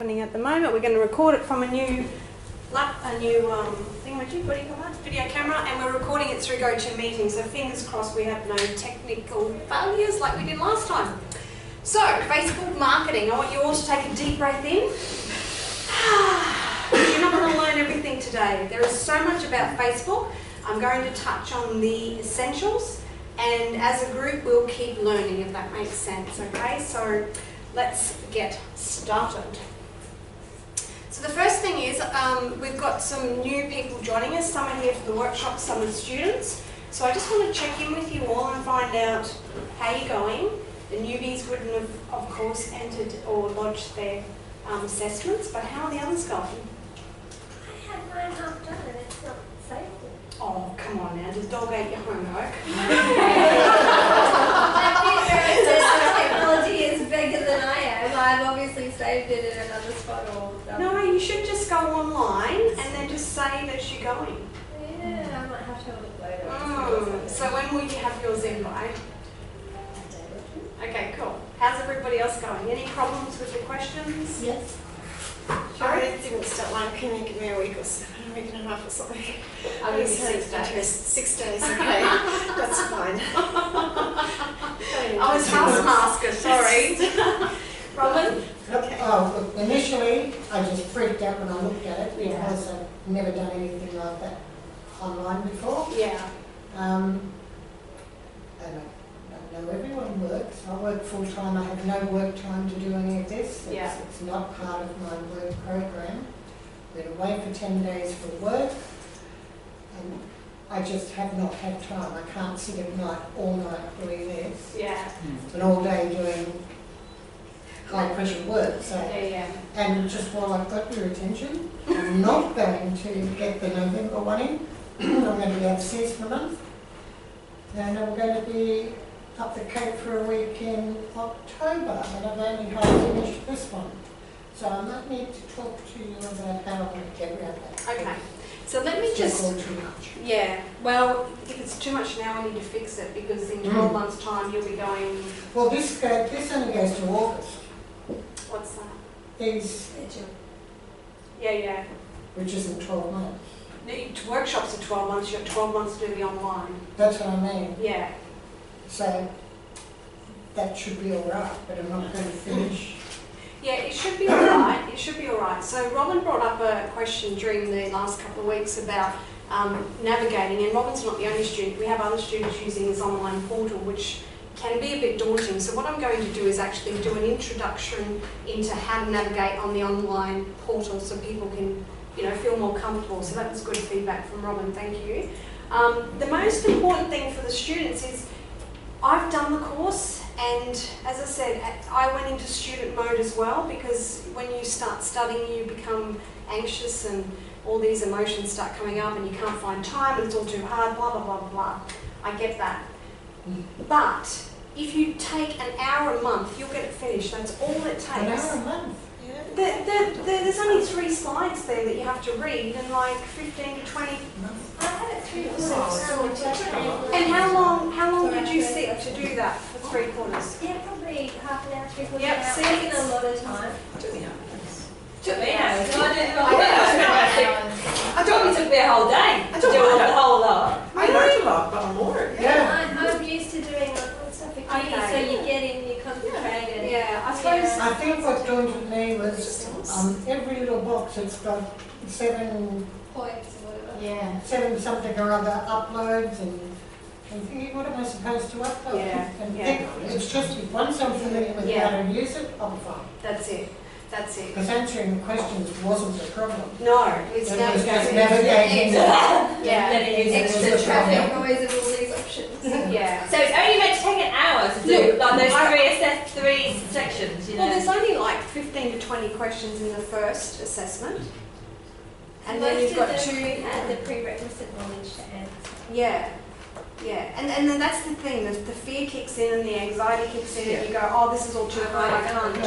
At the moment, we're going to record it from a new video camera, and we're recording it through GoToMeeting. So fingers crossed we have no technical failures like we did last time. So Facebook marketing. I want you all to take a deep breath in. You're not going to learn everything today. There is so much about Facebook. I'm going to touch on the essentials, and as a group, we'll keep learning, if that makes sense. Okay, so let's get started. So the first thing is, we've got some new people joining us. Some are here for the workshop, some are students. So I just want to check in with you all and find out how you're going. The newbies wouldn't have, of course, entered or lodged their assessments, but how are the others going? I had mine half done and it's not saved. Oh, come on now, the dog ate your homework. Technology is bigger than I am. I've obviously saved it in another spot or something. No, you should just go online and then just say that you're going. Yeah, I might have to have a look later. So when will you have yours in by? Okay, cool. How's everybody else going? Any problems with the questions? Yes. Sure. I didn't start one. Can you give me a week or so, a week and a half or something? I'll give you 6 days. 6 days, okay. That's fine. I was taskmaster, sorry. Robin? Okay. Oh, look, initially, I just freaked out when I looked at it because I've never done anything like that online before. Yeah. And I know everyone works. I work full-time. I have no work time to do any of this. It's not part of my work program. I've been away for 10 days for work, and I just have not had time. I can't sit at night all night doing this. Yeah. And all day doing high pressure work. So, and just while I've got your attention, I'm not going to get the November one in. I'm going to be overseas for a month, and I'm going to be up the Cape for a week in October, and I've only half finished this one. So I might need to talk to you about how I'm going to get around that. Okay. So let me It's just... all too much. Yeah. Well, if it's too much now, we need to fix it, because in 12 months' time, you'll be going... Well, this only goes to August. What's that? These, Yeah. which isn't 12 months. The workshops are 12 months. You've got 12 months to do the online. That's what I mean. Yeah. So that should be all right, but I'm not going to finish. Yeah, it should be all right. It should be all right. So Robin brought up a question during the last couple of weeks about navigating, and Robin's not the only student. We have other students using this online portal, which can be a bit daunting. So what I'm going to do is actually do an introduction into how to navigate on the online portal, so people can, feel more comfortable. So that was good feedback from Robin. Thank you. The most important thing for the students is, I've done the course, and as I said, I went into student mode as well, because when you start studying, you become anxious and all these emotions start coming up and you can't find time and it's all too hard, blah, blah, blah, blah, blah. I get that. But if you take an hour a month, you'll get it finished. That's all it takes. An hour a month? There's only 3 slides there that you have to read, and like 15 to 20. I had it 3 or 6. And how long did you sit to do that for 3/4? Yeah, probably half an hour, 3/4 Yep, hour. see, Taking a it's- lot of time. Took me hours. I thought it took me a whole day to do the whole lot. I learned a lot, but I'm bored. Yeah. I'm used to doing online stuff at uni, Okay. so you get in, you concentrate, and Yeah, I suppose. I think what daunted me was every little box it's got 7 points or whatever. Yeah. 7 something or other uploads, and thinking, what am I supposed to upload? Yeah, And yeah. think, it's just once I'm familiar with Yeah. how to use it, I'll be fine. That's it. Because answering the questions wasn't the problem. No, it's It was just navigating. navigating. Yeah. Extra traffic noise of all these options. Yeah. So it's only meant to take an hour to do like those 3 sections, Well, there's only like 15 to 20 questions in the first assessment, and then you've got 2. And the prerequisite knowledge to answer. Yeah. And then that's the thing. The fear kicks in and the anxiety kicks in, and you go, oh, this is all too hard. I can't do it.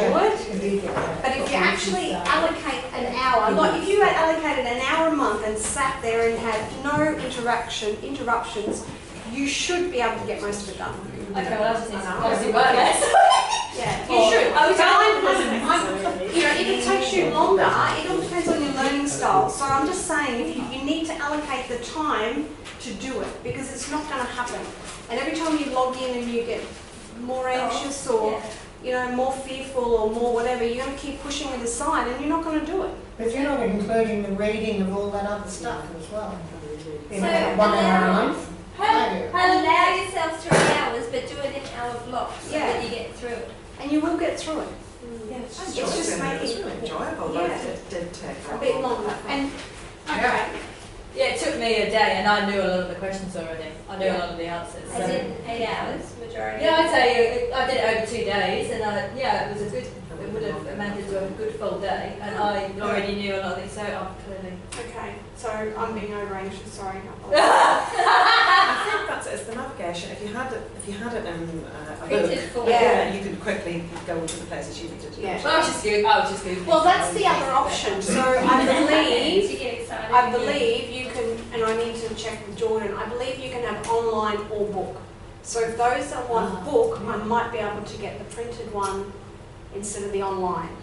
But if you actually allocate an hour, like if you had allocated an hour a month and sat there and had no interruptions, you should be able to get most of it done. Okay, well, I just need to work less. Yeah. You should. I was You know, if it takes you longer, it all depends on your learning style. So I'm just saying, you need to allocate the time to do it because it's not going to happen. And every time you log in and you get more anxious or you know, more fearful or more whatever, you're going to keep pushing it aside and you're not going to do it. But you're not including the reading of all that other stuff as well. In So that 1 hour a month. Allow yourself 3 hours, but do it in hour blocks so Yeah. that you get through it. And you will get through it. Yeah, It's it's just just making really enjoyable, Yeah. but it did take a bit longer. And okay. Yeah, it took me a day, and I knew a lot of the questions already. I knew a lot of the answers. So. As in 8 hours, majority. Yeah, I'd say I did it over 2 days, and it was a good. It would have amounted to a good full day, and I already knew a lot of things, so I'm clearly. Okay, so I'm being over anxious, sorry. I think that's it, it's the navigation. If you had it in a Printed book, form. Yeah. you could quickly go to the places you needed to Yeah. go Well, I was just Googling. Well, that's the other option. So I believe You get excited. I believe you can, and I need to check with Jordan, I believe you can have online or book. So if those that want book, I might be able to get the printed one instead of the online.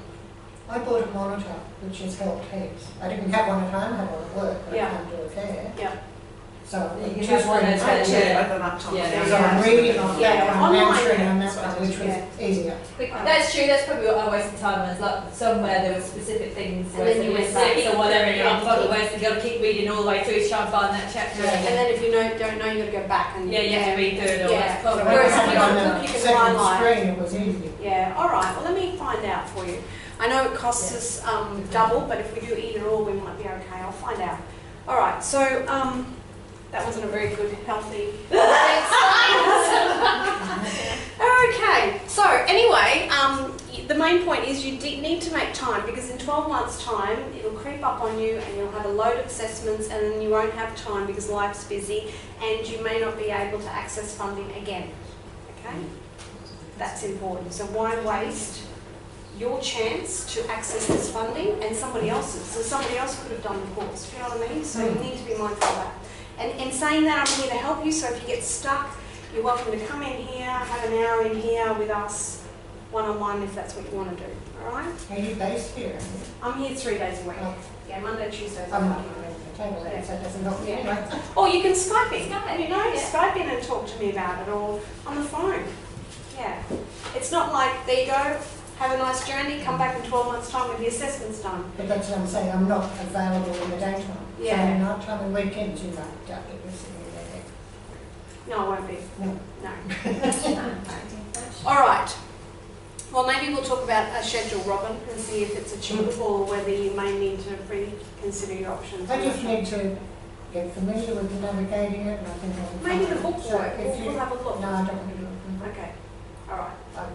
I bought a monitor, which has helped heaps. I didn't have one at home, I had one at work, but Yeah. I can't do it there. Yeah. So You I'm can just have one reading at I home. through did it. over that time. Yeah. So I'm reading off Yeah, that one, online, answering yeah. on that one, which was Yeah. easier. Quick. That's true. That's probably what I wasted time on. Is like somewhere there were specific things, And where then you there went was six back. or whatever, and you're on whereas you got to keep reading all the way through to try and find that chapter. And then if you don't know, you've got to go back and Yeah, you have to read through it all. Yeah. That's So probably when I Whereas had if it you on got a book, you the can second highlight. screen, it was easy. Yeah, all right. Well, let me find out for you. I know it costs us double, but if we do either or, we might be okay. I'll find out. All right. So that wasn't a very good, healthy. Okay. So anyway, the main point is you need to make time because in 12 months' time, it'll creep up on you, and you'll have a load of assessments, and then you won't have time because life's busy, and you may not be able to access funding again. Okay. That's important. So why waste your chance to access this funding and somebody else's? So somebody else could have done the course. Do you know what I mean? So you need to be mindful of that. And in saying that, I'm here to help you. So if you get stuck, you're welcome to come in here, have an hour in here with us, one-on-one, if that's what you want to do. All right? Are you based here? I'm here 3 days a week. Oh. Yeah, Monday, Tuesday, I'm not Friday. going to table that, so it doesn't help me Yeah. anyway. Or you can Skype in. Skype, You know, yeah. Skype in and talk to me about it, or on the phone. Yeah. It's not like, there you go, have a nice journey, come back in 12 months' time with the assessments done. But that's what I'm saying, I'm not available in the daytime. Yeah. So in night time and weekends, you might doubt it, you're sitting there. No, I won't be. No. No. All right. Well, maybe we'll talk about a schedule, Robin, and see if it's achievable or whether you may need to reconsider your options. I just need to get familiar with the navigating it, and I think I'll... Maybe the book So work. if We'll you- have a look. No, I don't want to do it. Okay. All right. I'm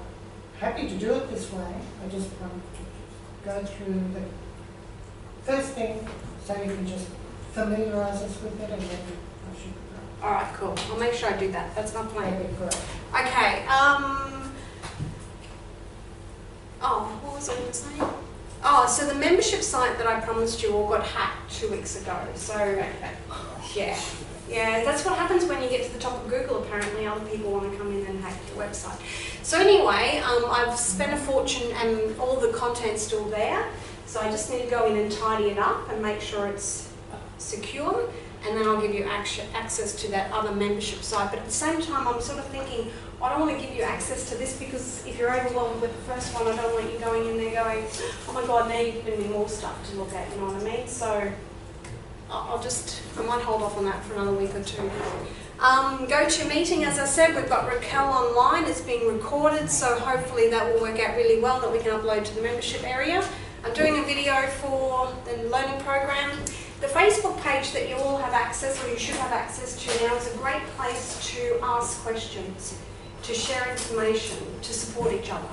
happy to do it this way. I just want to go through the first thing so you can just familiarise us with it, and then I should go. All right, cool. I'll make sure I do that. That's my plan. That'd be great. Okay. Oh, what was I going to say? Oh, so the membership site that I promised you all got hacked 2 weeks ago. So, yeah, that's what happens when you get to the top of Google. Apparently, other people want to come in and hack your website. So anyway, I've spent a fortune, and all the content's still there. So I just need to go in and tidy it up and make sure it's secure. And then I'll give you access to that other membership site. But at the same time, I'm sort of thinking, I don't want to give you access to this because if you're overwhelmed with the first one, I don't want you going in there going, oh my God, now you've given me more stuff to look at, you know what I mean? So I might hold off on that for another week or two. GoToMeeting, as I said, we've got Raquel online. It's being recorded, so hopefully that will work out really well, that we can upload to the membership area. I'm doing a video for the learning program. The Facebook page that you all have access, or you should have access to now, is a great place to ask questions, to share information, to support each other.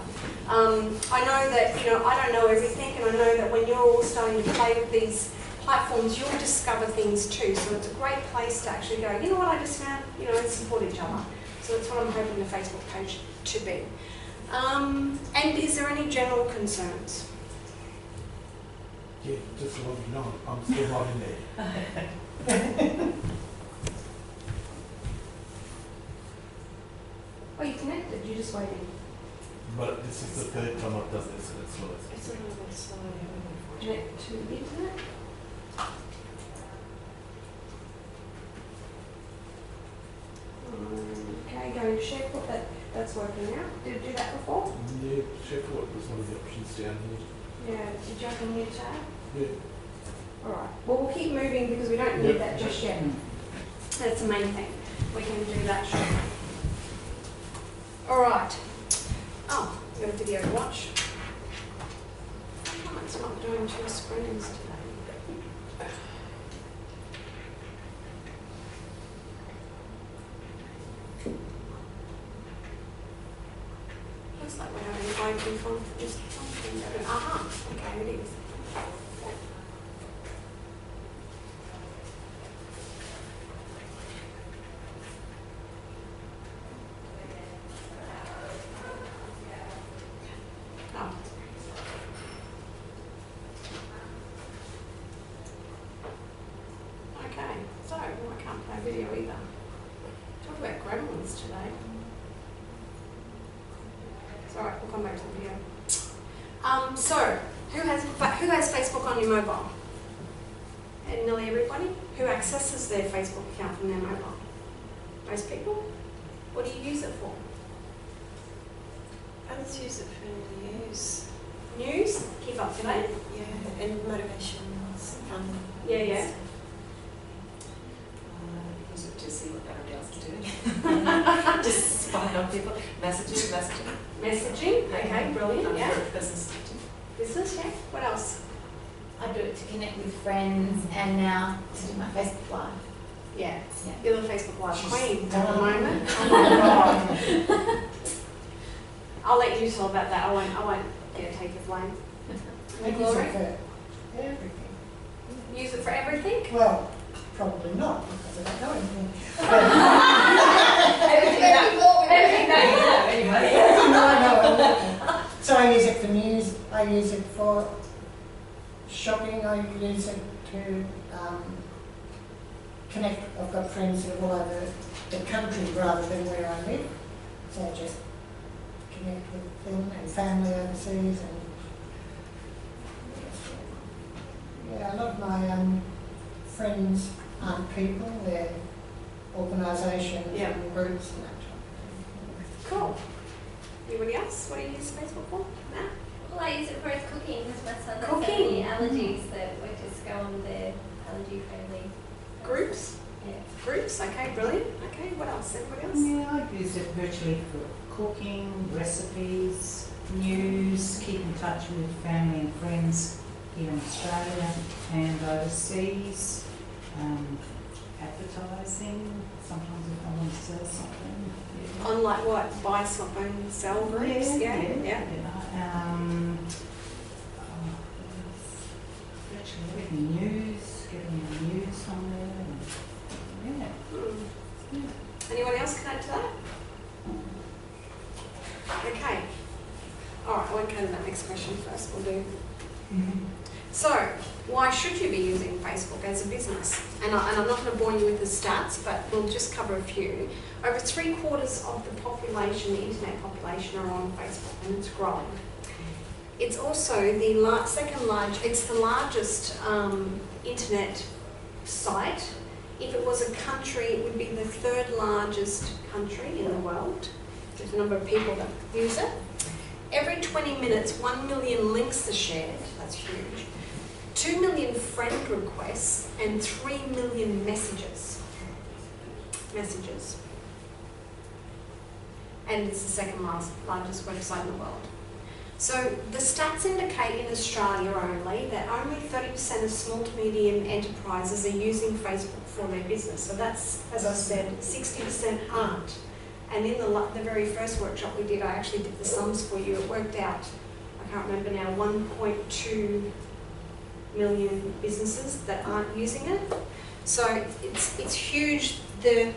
I know that, I don't know everything, and I know that when you're all starting to play with these platforms, you'll discover things too. So it's a great place to actually go, you know what I just found, and support each other. So that's what I'm hoping the Facebook page to be. And is there any general concerns? Yeah, just to let you know, I'm still not in there. Oh, you connected, you're just waiting. But this is the third time I've done this and it's not. It's a little bit slow. Connect to the internet. Okay, go to SharePoint. That's working now. Did you do that before? Yeah, SharePoint was one of the options down here. Yeah. Did you open new tab? Yeah. All right. Well, we'll keep moving because we don't need that just yet. That's the main thing. We can do that shortly. All right. Oh, we've got a video to watch. Oh, it's not doing two screens today. Looks like we're having a breaking from this something. Aha, okay, it is. Oh. Okay, so I can't play video either. Talk about gremlins today. It's all right, we'll come back to the video. So who has Facebook on your mobile? And nearly everybody. Who accesses their Facebook account from their mobile? Most people. What do you use it for? Others use it for news. News. Keep up to date. Yeah, and motivation. Yeah. Use it to see what everybody else is doing. Just spying on people. Messaging. Messaging. Okay, brilliant. Yeah. Business. Business. Yeah. What else? I do it to connect with friends and now to do my Facebook Live. Yeah. Yeah. You're the Facebook Live queen at the moment. Oh my God. I'll let you tell about that. I won't take the blame. I use Glory? it for everything. Use it for everything? Well, probably not, because I don't know anything. Everything that you know, anyway. No, I know everything. So I use it for news, I use it for shopping, I use it to connect. I've got friends that are all over the country rather than where I live. So I just connect with them and family overseas and yeah, a lot of my friends aren't people, they're organisations Yeah. and groups and that type of thing. Cool. Anybody else? What do you use Facebook for? Matt? Well, I use it for cooking because my son has so Cooking. many allergies that we just go on their allergy friendly Groups? Yeah. Groups, okay, brilliant. Okay, what else? Anybody else? Yeah, I use it virtually for cooking, recipes, news, keep in touch with family and friends here in Australia and overseas, advertising, sometimes if I want to sell something. Yeah. On like what? Buy something, sell groups? Yeah. Virtually everything, news, getting the news on there. And, yeah. Anyone else connect to that? Okay. All right, I won't go to that next question first. We'll do. So, why should you be using Facebook as a business? And I'm not going to bore you with the stats, but we'll just cover a few. Over 3/4 of the population, the internet population, are on Facebook, and it's growing. It's also the second largest. It's the largest internet site. If it was a country, it would be the third largest country in the world. There's the number of people that use it. Every 20 minutes, 1 million links are shared. That's huge. 2 million friend requests and 3 million messages. And it's the second largest website in the world. So the stats indicate in Australia only that only 30% of small to medium enterprises are using Facebook for their business. So that's, as I said, 60% aren't. And in the very first workshop we did, I actually did the sums for you. It worked out, I can't remember now, 1.2 million businesses that aren't using it. So it's huge, the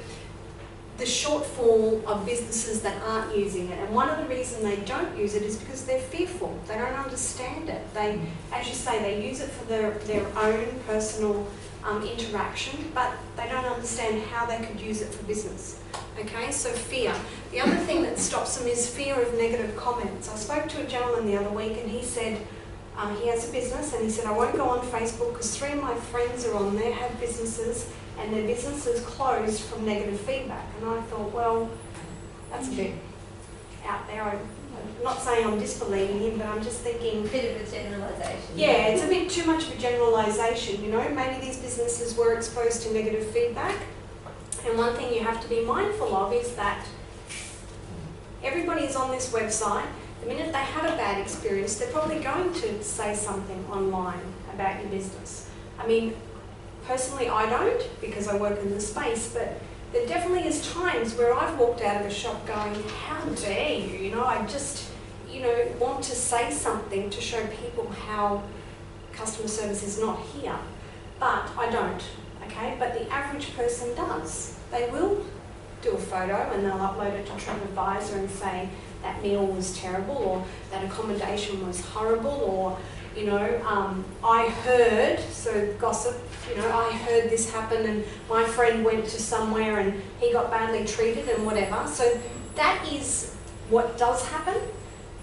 shortfall of businesses that aren't using it. And one of the reasons they don't use it is because they're fearful. They don't understand it. They, as you say, they use it for their own personal interaction, but they don't understand how they could use it for business. Okay, so fear. The other thing that stops them is fear of negative comments. I spoke to a gentleman the other week and he said he has a business and he said, I won't go on Facebook because 3 of my friends are on there, have businesses, and their businesses closed from negative feedback. And I thought, well, that's a bit out there. I'm not saying I'm disbelieving him, but I'm just thinking... A bit of a generalisation. Yeah, it's a bit too much of a generalisation, you know. Maybe these businesses were exposed to negative feedback. And one thing you have to be mindful of is that everybody is on this website. The minute they have a bad experience, they're probably going to say something online about your business. I mean, personally I don't, because I work in the space, but there definitely is times where I've walked out of a shop going, how dare you? You know, I just, you know, want to say something to show people how customer service is not here. But I don't, okay? But the average person does. They will do a photo and they'll upload it to TripAdvisor and say that meal was terrible or that accommodation was horrible or, you know, I heard, so gossip, you know, I heard this happen and my friend went to somewhere and he got badly treated and whatever. So that is what does happen.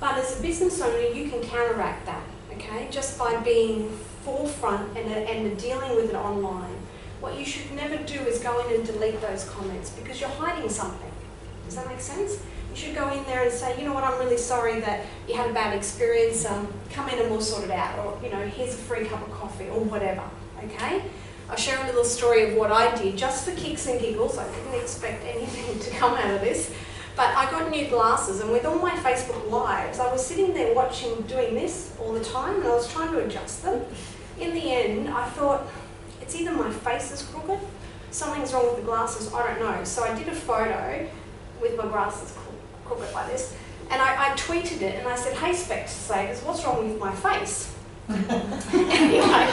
But as a business owner, you can counteract that, okay, just by being forefront and dealing with it online. What you should never do is go in and delete those comments because you're hiding something. Does that make sense? You should go in there and say, you know what, I'm really sorry that you had a bad experience, come in and we'll sort it out, or, you know, here's a free cup of coffee, or whatever, okay? I'll share a little story of what I did, just for kicks and giggles. I didn't expect anything to come out of this, but I got new glasses, and with all my Facebook Lives, I was sitting there watching, doing this all the time, and I was trying to adjust them. In the end, I thought, it's either my face is crooked, something's wrong with the glasses, I don't know. So I did a photo with my glasses crooked like this, and I tweeted it and I said, hey Specsavers, what's wrong with my face? Anyway,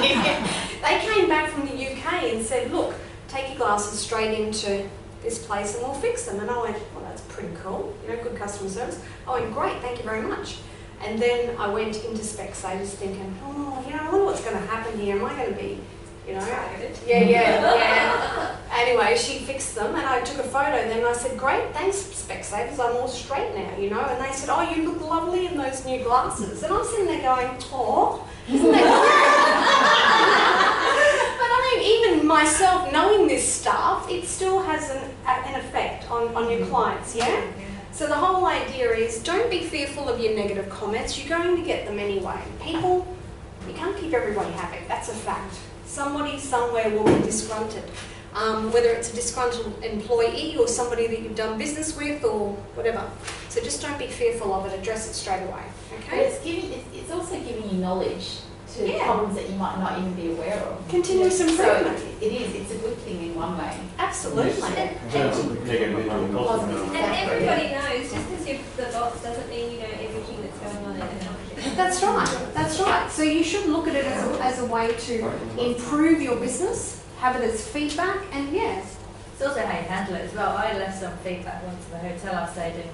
they came back from the UK and said, look, take your glasses straight into this place and we'll fix them. And I went, well, that's pretty cool, you know, good customer service. I went, great, thank you very much. And then I went into Specsavers thinking, oh, you know, I wonder what's going to happen here. Am I going to be, you know, yeah. Anyway, she fixed them and I took a photo then and I said, great, thanks Specsavers, I'm all straight now, you know. And they said, oh, you look lovely in those new glasses. And I'm sitting there going, oh, isn't that But I mean, even myself knowing this stuff, it still has an effect on your clients, yeah? So the whole idea is don't be fearful of your negative comments, you're going to get them anyway. People, you can't keep everybody happy, that's a fact. Somebody somewhere will be disgruntled, whether it's a disgruntled employee or somebody that you've done business with or whatever. So just don't be fearful of it, address it straight away, okay? But it's also giving you knowledge to problems that you might not even be aware of. Continuous improvement. So it's a good thing in one way. Absolutely. And everybody knows, just because you're the boss doesn't mean you know everything that's going on in the company. That's right, that's right. So you should look at it as a way to improve your business, have it as feedback, and yes. It's also how you handle it as well. I left some feedback once at the hotel I stayed in,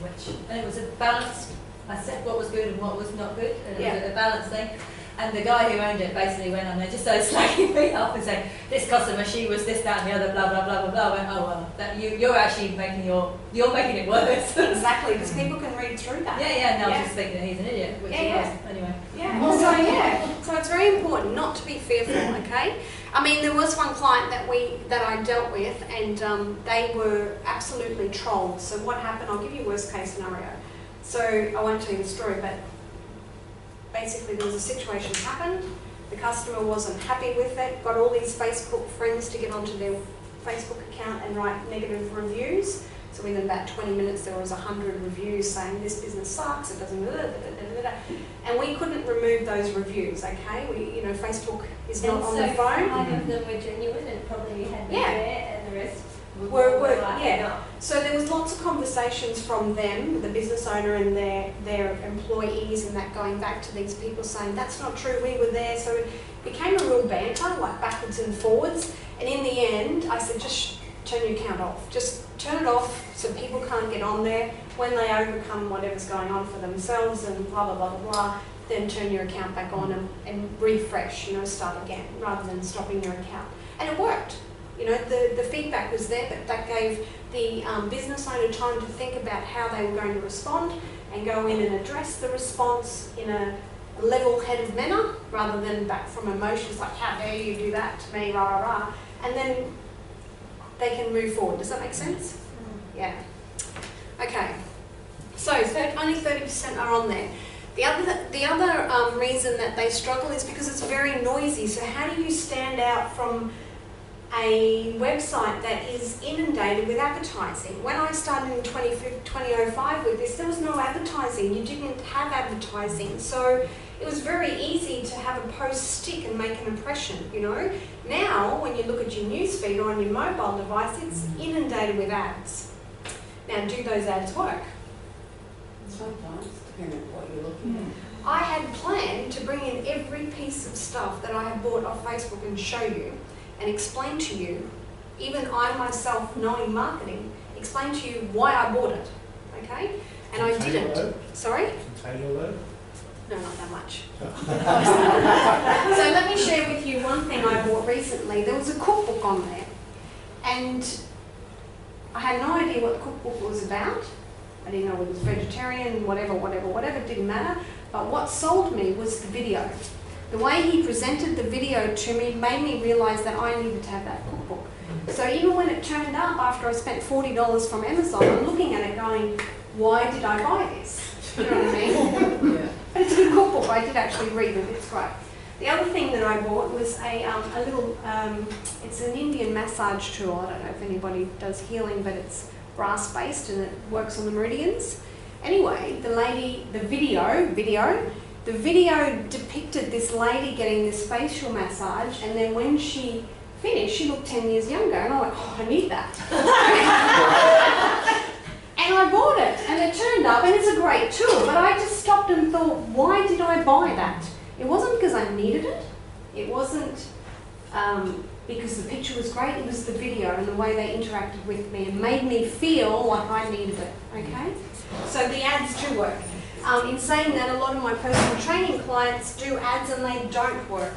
and it was a balanced, I said what was good and what was not good, and it was a balanced thing. And the guy who owned it basically went on there just started slacking me up and saying, this customer, she was this, that and the other, blah, blah, blah, blah, blah. I went, oh, well, that you're actually making it worse. Exactly, because people can read through that. And they'll just think that he's an idiot, which he was, anyway. So it's very important not to be fearful, okay? I mean, there was one client that I dealt with and they were absolutely trolled. So what happened, I'll give you worst case scenario. So I won't tell you the story, but basically there was a situation happened, the customer wasn't happy with it, got all these Facebook friends to get onto their Facebook account and write negative reviews. So within about 20 minutes there was 100 reviews saying this business sucks, it doesn't, and we couldn't remove those reviews, okay? You know, Facebook is not on the phone. 5 of them were genuine and probably had been there, and the rest were So there was lots of conversations from them, the business owner and their employees, and that going back to these people saying that's not true, we were there. So it became a real banter, like backwards and forwards. And in the end, I said, just turn your account off. Just turn it off so people can't get on there. When they overcome whatever's going on for themselves and blah, blah, blah, blah, blah, then turn your account back on and refresh, you know, start again, rather than stopping your account. And it worked. You know, the feedback was there, but that gave the business owner time to think about how they were going to respond and go in and address the response in a level-headed manner rather than back from emotions like, how dare you do that to me, rah, rah, rah. And then they can move forward. Does that make sense? Yeah. Okay. So only 30% are on there. The other reason that they struggle is because it's very noisy. So how do you stand out from a website that is inundated with advertising? When I started in 2005 with this, there was no advertising. You didn't have advertising. So it was very easy to have a post stick and make an impression, you know. Now, when you look at your newsfeed or on your mobile device, it's inundated with ads. Now, do those ads work? Sometimes, depending on what you're looking at. I had planned to bring in every piece of stuff that I have bought off Facebook and show you and explain to you, even I myself knowing marketing, explain to you why I bought it, okay? And I didn't. Sorry? Container load? No, not that much. So let me share with you one thing I bought recently. There was a cookbook on there, and I had no idea what the cookbook was about. I didn't know whether it was vegetarian, whatever, it didn't matter. But what sold me was the video. The way he presented the video to me made me realise that I needed to have that cookbook. So even when it turned up after I spent $40 from Amazon, I'm looking at it going, why did I buy this? You know what I mean? Yeah. But it's a good cookbook. I did actually read it. It's great. The other thing that I bought was a little, it's an Indian massage tool. I don't know if anybody does healing, but it's brass based and it works on the meridians. Anyway, the video depicted this lady getting this facial massage, and then when she finished, she looked 10 years younger, and I went, oh, I need that. And I bought it, and it turned up, and it's a great tool, but I just stopped and thought, why did I buy that? It wasn't because I needed it. It wasn't because the picture was great. It was the video and the way they interacted with me and made me feel like I needed it, okay? So the ads do work. In saying that, a lot of my personal training clients do ads and they don't work,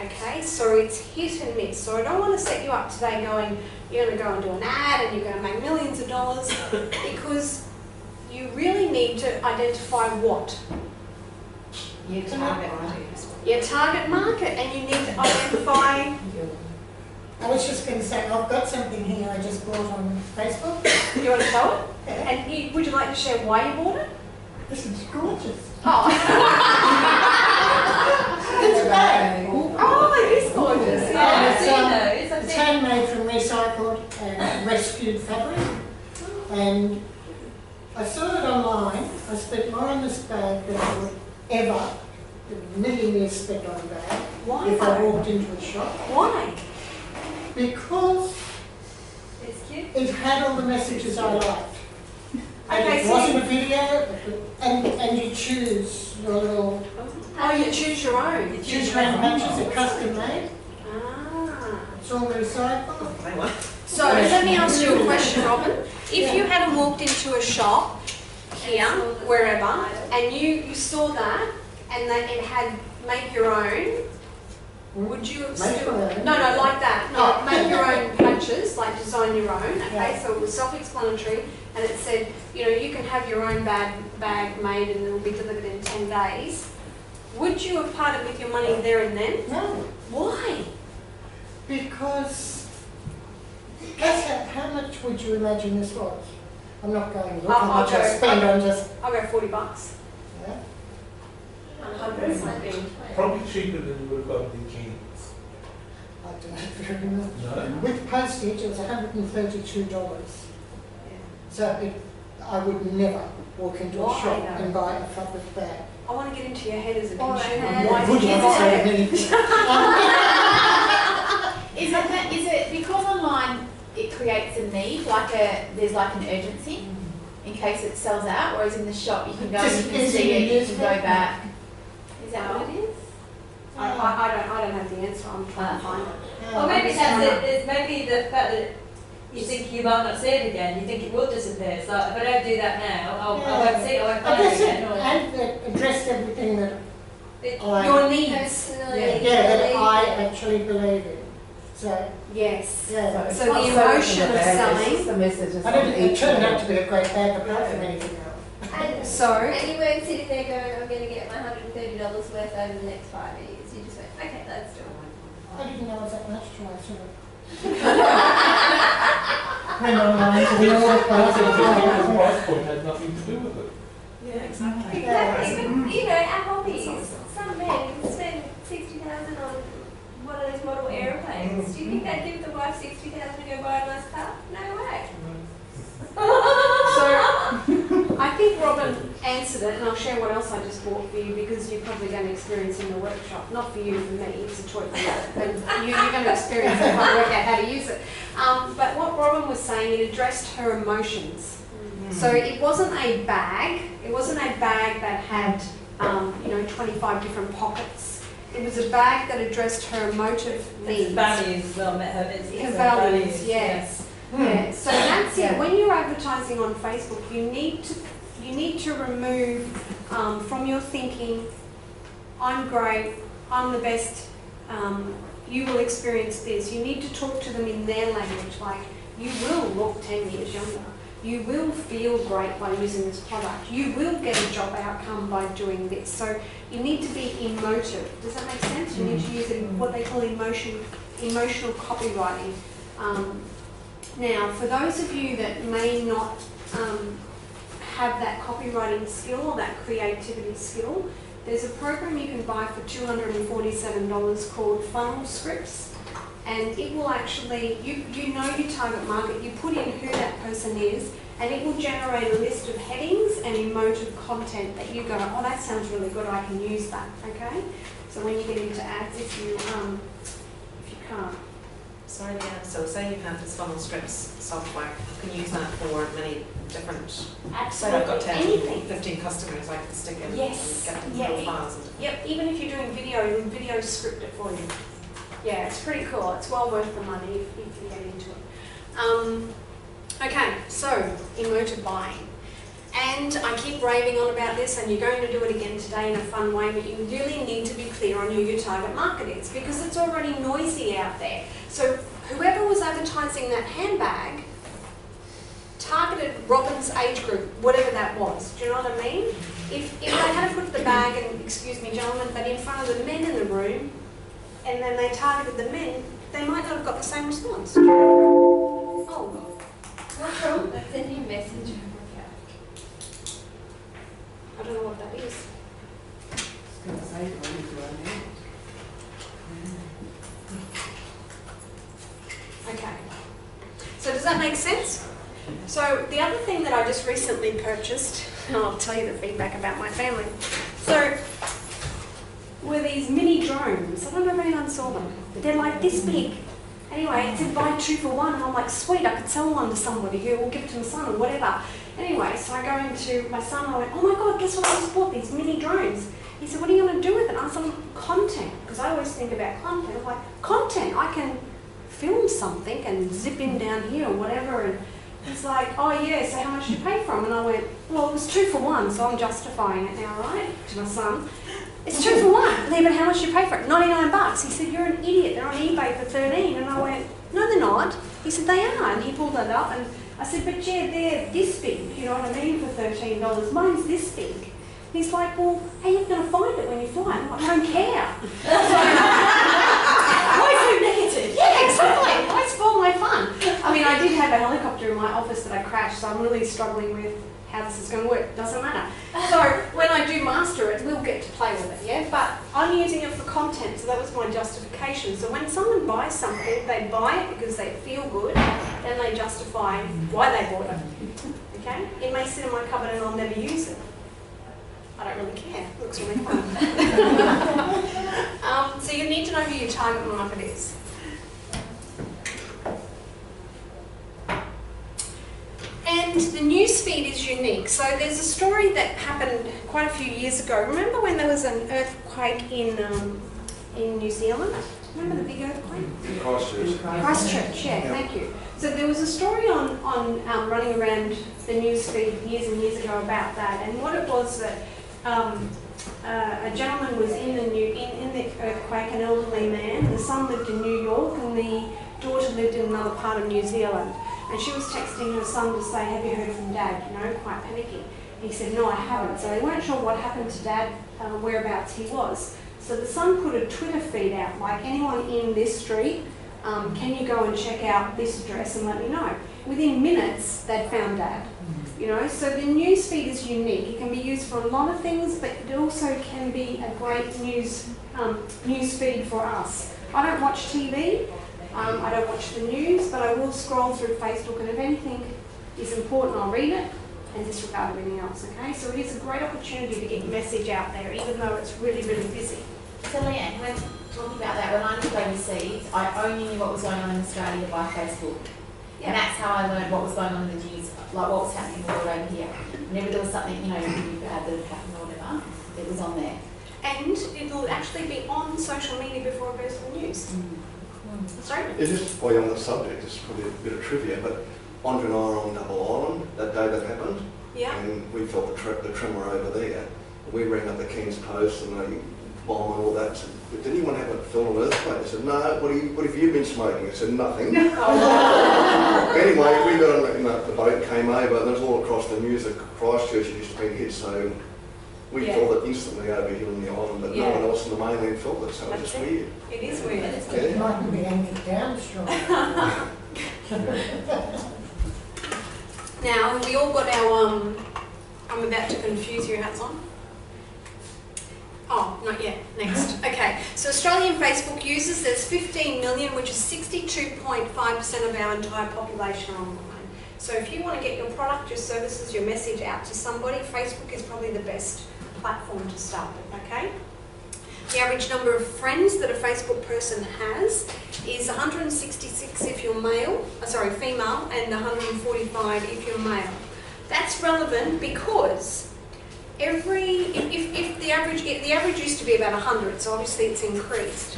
okay? So it's hit and miss. So I don't want to set you up today going, you're going to go and do an ad and you're going to make millions of dollars, because you really need to identify what? Your target Your target market, and you need to identify. I was just going to say, I've got something here I just bought on Facebook. Do you want to show it? Yeah. And would you like to share why you bought it? This is gorgeous. Oh. It's a bag. Oh, it is gorgeous. Yeah, It's handmade from recycled and rescued fabric. And I saw it online. I spent more on this bag than I would ever, a million years spent on a bag, Why if I though? walked into a shop. Why? Because It's cute. it had all the messages I liked. And Okay, it so wasn't a video, and you choose your little, Oh, you choose your own. choose your own patches, are custom made, Ah. it's all recycled. They were. So let me ask you a question, Robin. If you had walked into a shop here, wherever, and you saw that, and that it had make your own, would you have Make still? your own? No, like that. No, Oh. make your own patches, like design your own. Okay, Yeah. so it was self-explanatory, and it said, you know, you can have your own bag made, and it will be delivered in 10 days. Would you have parted with your money there and then? No, Why? because how much would you imagine this was? I'm not going, look I'll how much I go- spend on just, I'll go $40. yeah. 100 something. Probably cheaper than you would have got in Kings. I don't know very much. No? With postage, it was $132. So I would never walk into a Why shop though? and buy a fabric bag. I want to get into your head as a Or a consumer. hand. Why Would did you not buy say it? anything. Is it because online it creates a need, there's like an urgency in case it sells out, whereas in the shop you can go and Just you can depends see on it, the you can go newspaper. back. Is that what it is? I don't have the answer. I'm trying to find it. Or maybe that's it. It's maybe the fact that you think you might not see it again. You think it will disappear. It's like, if I don't do that now, I won't see it. I won't find it again. Or, And addressed everything that it, I, Your needs. Personally, that I actually believe in. So, Yes. yeah. So the emotion of selling. The message I didn't, it turned out to be a great bag apart from anything else. And you weren't sitting there going, I'm going to get my $130 worth over the next 5 years. You just went, okay, let's do it. I didn't know it was that much till I sort of went online to the order The price point had nothing to do with it. Yeah, exactly. Exactly, but you know, our hobbies. Some men spend $60,000 on one of those model aeroplanes. Do you think they'd give the wife $60,000 to go buy a nice car? No way. So I think Robin answered it, and I'll share what else I just bought for you because you're probably going to experience in the workshop. Not for you, for me. It's a toy for you, but you're going to experience it and work out how to use it. But what Robin was saying, it addressed her emotions. So it wasn't a bag. It wasn't a bag that had 25 different pockets. It was a bag that addressed her emotive needs. Values as well, met her. Her values, yes. Yeah. So that's it. When you're advertising on Facebook, you need to remove from your thinking, I'm great, I'm the best, you will experience this. You need to talk to them in their language, like you will look 10 years younger. You will feel great by using this product. You will get a job outcome by doing this. So you need to be emotive. Does that make sense? You need to use what they call emotional copywriting. Now, for those of you that may not have that copywriting skill or that creativity skill, there's a program you can buy for $247 called Funnel Scripts. And it will actually, you know your target market, you put in who that person is, and it will generate a list of headings and emotive content that you go, oh, that sounds really good, I can use that, okay? So when you get into ads, if you can't. Sorry, Leanne. So say you have this funnel scripts software, you can use that for many different. Say Absolutely, I've got 10, anything. 15 customers, I can stick in Yes. and get them Yeah. profiles. And Yep, even if you're doing video, it'll video script it for you. Yeah, it's pretty cool. It's well worth the money if you get into it. Okay, so emotive buying. And I keep raving on about this, and you're going to do it again today in a fun way, but you really need to be clear on who your target market is because it's already noisy out there. So whoever was advertising that handbag targeted Robin's age group, whatever that was. Do you know what I mean? If they had put the bag, and excuse me gentlemen, but in front of the men in the room, and then they targeted the men, they might not have got the same response. Oh. What's wrong? That's a new message. I don't know what that is. Okay. So does that make sense? So the other thing that I just recently purchased, and I'll tell you the feedback about my family. So were these mini drones. I don't know if anyone saw them. They're like this big. Anyway, it said buy 2 for 1, and I'm like, sweet, I could sell one to somebody who will give it to my son or whatever. Anyway, so I go into my son and I went, oh my God, guess what I just bought? These mini drones. He said, what are you going to do with it? I said, content, because I always think about content. I'm like, content, I can film something and zip in down here or whatever. And he's like, oh yeah, so how much did you pay for them? And I went, well, it was 2 for 1, so I'm justifying it now, right? To my son. It's 2 for 1. Yeah, but how much did you pay for it? $99. He said, you're an idiot. They're on eBay for 13. And I went, no, they're not. He said, they are. And he pulled that up. And I said, but yeah, they're this big. You know what I mean? For $13. Mine's this big. He's like, well, how are you going to find it when you fly? I'm like, I don't care. Why so negative? Yeah, exactly. Why spoil my fun? I mean, I did have a helicopter in my office that I crashed, so I'm really struggling with how this is going to work. Doesn't matter. So when I do master it, we'll get to play with it, yeah? But I'm using it for content, so that was my justification. So when someone buys something, they buy it because they feel good, then they justify why they bought it, okay? It may sit in my cupboard and I'll never use it. I don't really care. It looks really fun. So you need to know who your target market is. And the news feed is unique. So there's a story that happened quite a few years ago. Remember when there was an earthquake in New Zealand? Remember the big earthquake? Christchurch. Christchurch, yeah, thank you. So there was a story on running around the news feed years and years ago about that. And what it was that a gentleman was in the earthquake, an elderly man. The son lived in New York and the daughter lived in another part of New Zealand. And she was texting her son to say, have you heard from Dad? You know, quite panicky. He said, no, I haven't. So they weren't sure what happened to Dad, whereabouts he was. So the son put a Twitter feed out, like, anyone in this street, can you go and check out this address and let me know? Within minutes, they'd found Dad. You know, so the news feed is unique. It can be used for a lot of things, but it also can be a great news feed for us. I don't watch TV. I don't watch the news, but I will scroll through Facebook, and if anything is important, I'll read it and disregard everything else, okay? So it is a great opportunity to get your message out there, even though it's really, really busy. So Leanne, when talking about that, when I lived overseas, I only knew what was going on in Australia by Facebook. And that's how I learned what was going on in the news, like what was happening in the world over here. Whenever there was something, you know, really bad that had happened or whatever, it was on there. And it'll actually be on social media before it goes to the news. Sorry? It's just while you're on the subject, it's probably a bit of trivia, but Andre and I were on Double Island that day that happened. Yeah. And we felt the tremor over there. We rang up the King's Post and they bomb and all that. Said, did anyone have a felt an earthquake? They said, no, what have you been smoking? I said, nothing. Anyway, we got on the boat, came over, and it was all across the news that Christchurch had just been hit, so we felt it instantly over here on the island, but no one else in the mainland felt it, so it was just weird. It is weird. It might be anchored down strong. Now, we all got our, I'm about to confuse you, hats on. Oh, not yet. Next. Okay. So Australian Facebook users, there's 15 million, which is 62.5% of our entire population online. So if you want to get your product, your services, your message out to somebody, Facebook is probably the best platform to start with, okay? The average number of friends that a Facebook person has is 166 if you're female, and 145 if you're male. That's relevant because if the average used to be about 100, so obviously it's increased.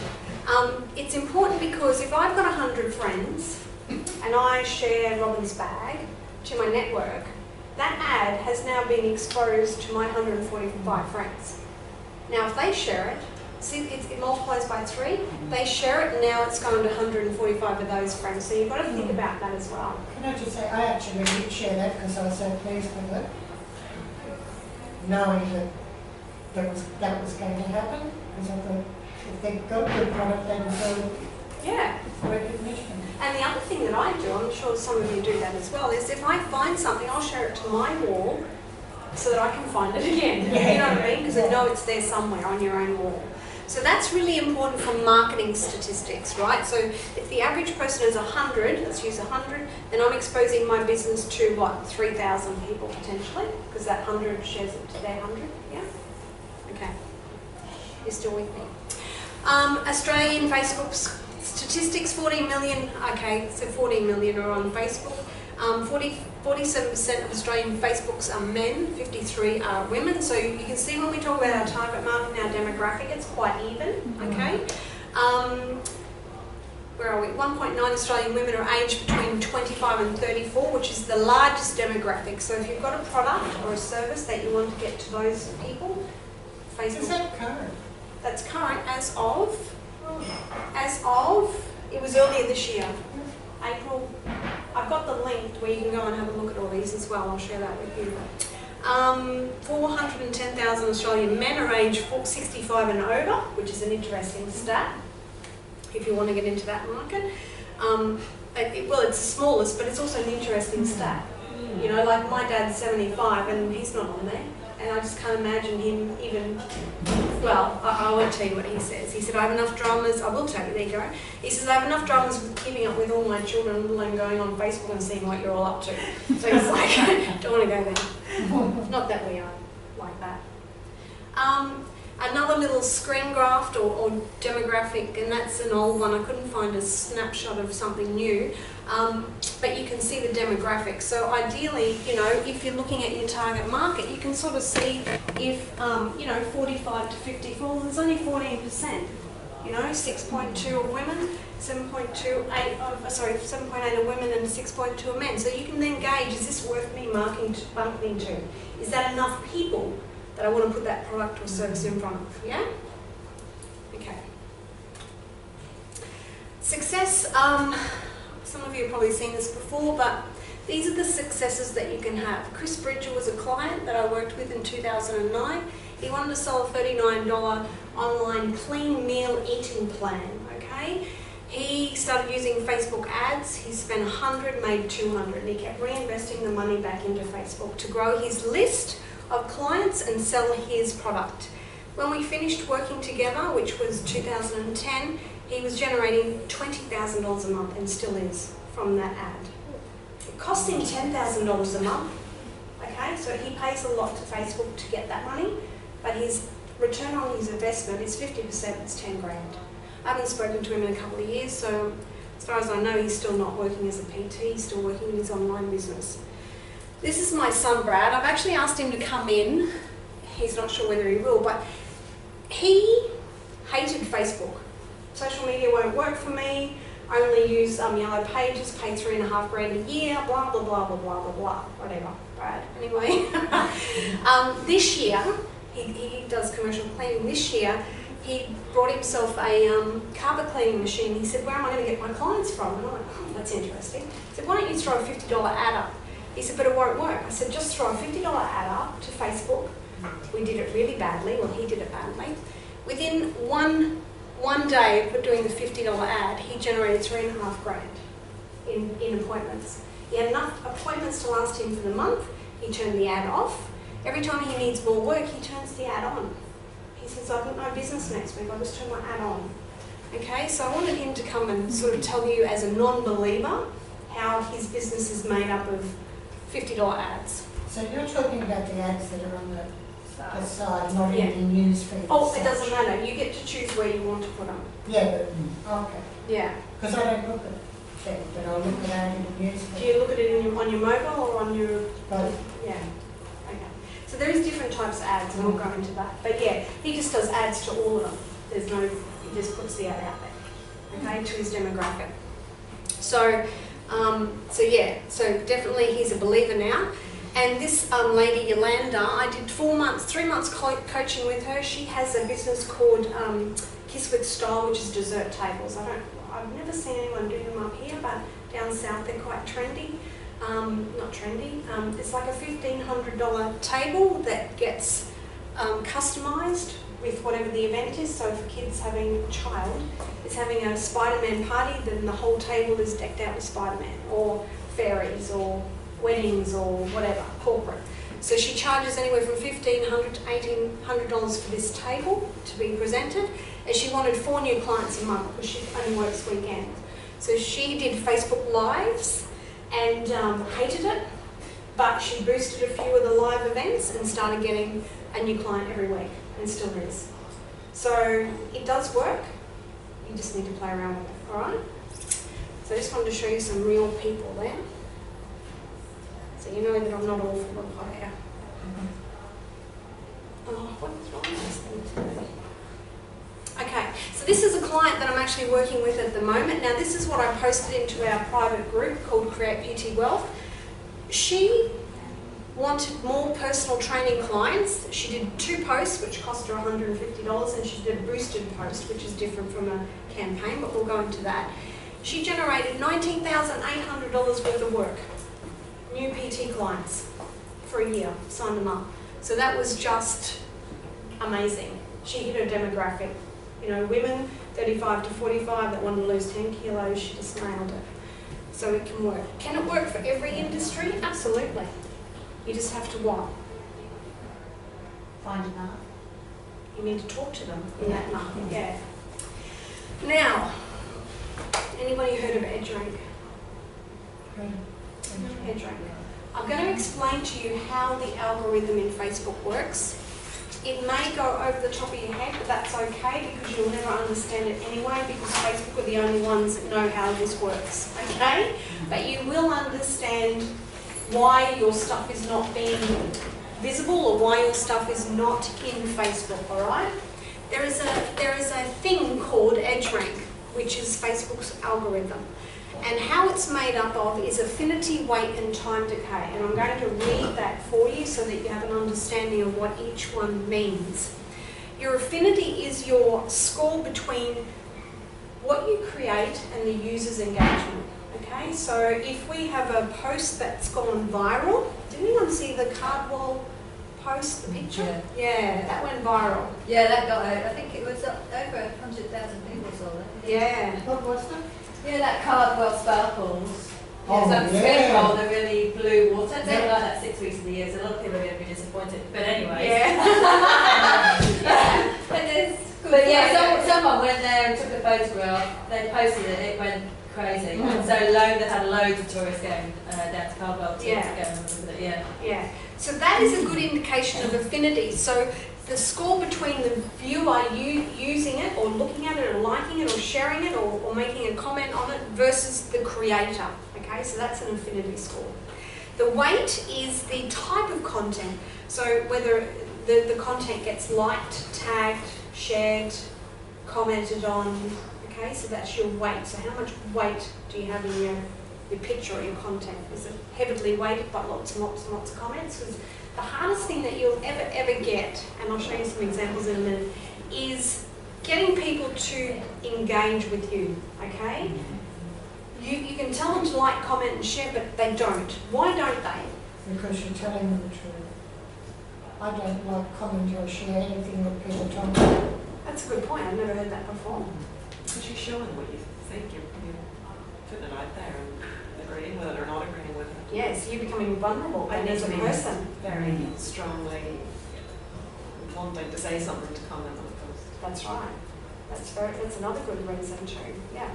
It's important because if I've got 100 friends and I share Robin's bag to my network, that ad has now been exposed to my 145 friends. Now if they share it, see it multiplies by 3, they share it and now it's gone to 145 of those friends, so you've got to think about that as well. Can I just say, I actually did share that because I was so pleased with it, knowing that was going to happen, because I thought if they've got a good product, they deserve recognition. And the other thing that I do, I'm sure some of you do that as well, is if I find something, I'll share it to my wall so that I can find it again. You know what I mean? Because I know it's there somewhere on your own wall. So that's really important for marketing statistics, right? So if the average person is 100, let's use 100, then I'm exposing my business to, what, 3,000 people potentially? Because that 100 shares it to their 100, yeah? Okay. You're still with me? Australian Facebook statistics, 14 million, okay, so 14 million are on Facebook. 47% of Australian Facebooks are men, 53 are women. So you can see when we talk about our target market and our demographic, it's quite even, okay? Where are we? 1.9 Australian women are aged between 25 and 34, which is the largest demographic. So if you've got a product or a service that you want to get to those people, Facebook. Is that current? That's current as of, it was earlier this year, April. I've got the link where you can go and have a look at all these as well. I'll share that with you. 410,000 Australian men are aged 65 and over, which is an interesting stat if you want to get into that market. Well, it's the smallest, but it's also an interesting stat. You know, like my dad's 75 and he's not on there. And I just can't imagine him even, well, I won't tell you what he says. He said, I have enough dramas, I will tell you, there you go. He says, I have enough dramas with keeping up with all my children, let alone going on Facebook and seeing what you're all up to. So he's like, don't want to go there. Not that we are like that. Another little screen graph or demographic, and that's an old one. I couldn't find a snapshot of something new, but you can see the demographics. So ideally, you know, if you're looking at your target market, you can sort of see if, you know, 45 to 54, there's only 14%. You know, 6.2 are women, 7.8 are women and 6.2 are men. So you can then gauge, is this worth me marketing to? Is that enough people that I want to put that product or service in front of. Yeah? Okay. Success, some of you have probably seen this before, but these are the successes that you can have. Chris Bridger was a client that I worked with in 2009. He wanted to sell a $39 online clean meal eating plan, okay? He started using Facebook ads. He spent 100, made 200, and he kept reinvesting the money back into Facebook to grow his list of clients and sell his product. When we finished working together, which was 2010, he was generating $20,000 a month and still is from that ad. It cost him $10,000 a month, okay? So he pays a lot to Facebook to get that money, but his return on his investment is 50%, it's 10 grand. I haven't spoken to him in a couple of years, so as far as I know, he's still not working as a PT, he's still working in his online business. This is my son, Brad. I've actually asked him to come in. He's not sure whether he will, but he hated Facebook. Social media won't work for me. I only use yellow pages, pay $3.5 grand a year, blah, blah, blah, blah, blah, blah, blah, whatever, Brad. Anyway, this year, he does commercial cleaning. This year, he brought himself a carpet cleaning machine. He said, where am I going to get my clients from? And I went, oh, that's interesting. He said, why don't you throw a $50 ad up? He said, but it won't work. I said, just throw a $50 ad up to Facebook. We did it really badly. Well, he did it badly. Within one day of doing the $50 ad, he generated $3.5 grand in appointments. He had enough appointments to last him for the month. He turned the ad off. Every time he needs more work, he turns the ad on. He says, I've got no business next week, I'll just turn my ad on. Okay, so I wanted him to come and sort of tell you as a non-believer how his business is made up of $50 ads. So you're talking about the ads that are on the side, not in the news feed? Oh, it doesn't matter. You get to choose where you want to put them. Yeah, but, okay. Yeah. Because I don't look at them, but I'll look at it in the news feed. Do you look at it on your mobile or on your... Both. Yeah. Okay. So there is different types of ads, and we'll go into that. But yeah, he just does ads to all of them. There's no... He just puts the ad out there, okay, to his demographic. So, so definitely he's a believer now. And this lady, Leanne, I did 3 months coaching with her. She has a business called Kiss with Style, which is dessert tables. I've never seen anyone do them up here, but down south they're quite trendy. Not trendy. It's like a $1,500 table that gets customised with whatever the event is. So if a kid's having a child is having a Spider-Man party, then the whole table is decked out with Spider-Man, or fairies, or weddings, or whatever, corporate. So she charges anywhere from $1,500 to $1,800 for this table to be presented, and she wanted 4 new clients a month because she only works weekends. So she did Facebook Lives and hated it, but she boosted a few of the live events and started getting a new client every week, and still is. So it does work, you just need to play around with it, alright? So I just wanted to show you some real people there. So you know that I'm not all full of hot air. Oh, what is wrong with this thing today? Okay, so this is a client that I'm actually working with at the moment. Now this is what I posted into our private group called Create PT Wealth. She wanted more personal training clients. She did 2 posts, which cost her $150, and she did a boosted post, which is different from a campaign, but we'll go into that. She generated $19,800 worth of work. New PT clients for a year, signed them up. So that was just amazing. She hit her demographic. You know, women 35 to 45 that want to lose 10 kilos, she just nailed it. So it can work. Can it work for every industry? Absolutely. You just have to what? Find a market. You need to talk to them in that market, yeah. Now, anybody heard of EdgeRank? EdgeRank. I'm going to explain to you how the algorithm in Facebook works. It may go over the top of your head, but that's okay because you'll never understand it anyway because Facebook are the only ones that know how this works, okay? But you will understand why your stuff is not being visible or why your stuff is not in Facebook, alright? There is a thing called EdgeRank, which is Facebook's algorithm. And how it's made up of is affinity, weight and time decay. And I'm going to read that for you so that you have an understanding of what each one means. Your affinity is your score between what you create and the user's engagement. Okay, so if we have a post that's gone viral, did anyone see the cardwall post, the picture? Yeah, that went viral. Yeah, that got out. I think it was over 100,000 people saw it. Yeah. What was that? Yeah, that Cardwell Sparkles. Oh, Some yeah. the really blue water. It's only like that 6 weeks of the year, so a lot of people are going to be disappointed. But anyway. Yeah. Yeah. But there's But yeah, someone went there and took a photograph, they posted it, it went crazy. And so they had loads of tourists going down to Cardwell to go and look at it, yeah. Yeah. So that is a good indication of affinity. So the score between the viewer using it or looking at it or liking it or sharing it or making a comment on it versus the creator. Okay, so that's an affinity score. The weight is the type of content. So whether the content gets liked, tagged, shared, commented on. Okay, so that's your weight. So how much weight do you have in your picture or your content? Is it heavily weighted by lots and lots and lots of comments? Because the hardest thing that you'll ever get, and I'll show you some examples in a minute, is getting people to engage with you, okay? You can tell them to like, comment and share, but they don't. Why don't they? Because you're telling them to. I don't like, comment or share anything that people tell me. That's a good point. I've never heard that before. Because you're showing what you think, you're putting it out there and agreeing with it or not agreeing with it. Yes, you're becoming vulnerable and as a person. Very strongly wanting to say something to comment on a post. That's right. That's another good reason too. Yeah.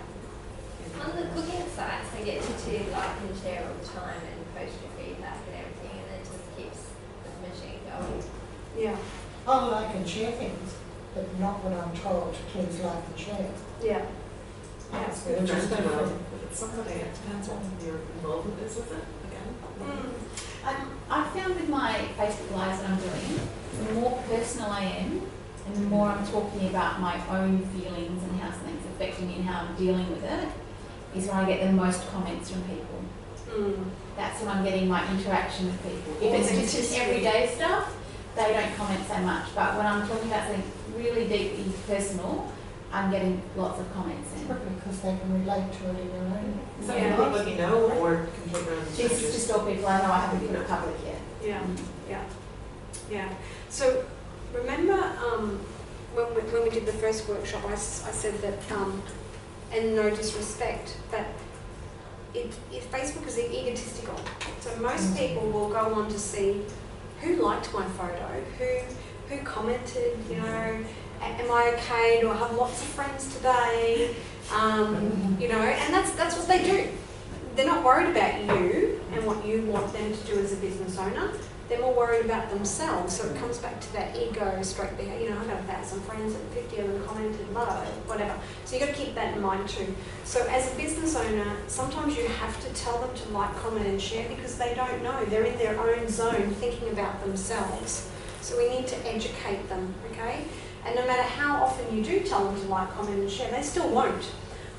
On the cooking sites, they get you to like and share all the time and post your feedback and everything, and it just keeps the machine going. Yeah. I like and share things, but not when I'm told to please like and share. Yeah. It's good for them, but it's somebody, it depends what your involvement is with it, again. I found with my Facebook Lives that I'm doing, the more personal I am, and the more I'm talking about my own feelings and how something's affecting me and how I'm dealing with it, is when I get the most comments from people. That's when I'm getting my interaction with people. If it's just everyday stuff, they don't comment so much. But when I'm talking about something really deeply personal, I'm getting lots of comments in. Because they can relate to it in their own. Is that people you know or complete random Just strangers? all people I know, I haven't put it public yet. Yeah. So remember when we did the first workshop, I said that, and no disrespect, but Facebook is egotistical. So most people will go on to see who liked my photo, who commented, you know, am I okay? Do I have lots of friends today? You know, and that's what they do. They're not worried about you and what you want them to do as a business owner. They're more worried about themselves. So it comes back to that ego straight there. You know, I've got 1,000 friends and 50 of them commented, blah, blah, whatever. So you've got to keep that in mind too. So as a business owner, sometimes you have to tell them to like, comment and share because they don't know. They're in their own zone thinking about themselves. So we need to educate them, okay? And no matter how often you do tell them to like, comment and share, they still won't.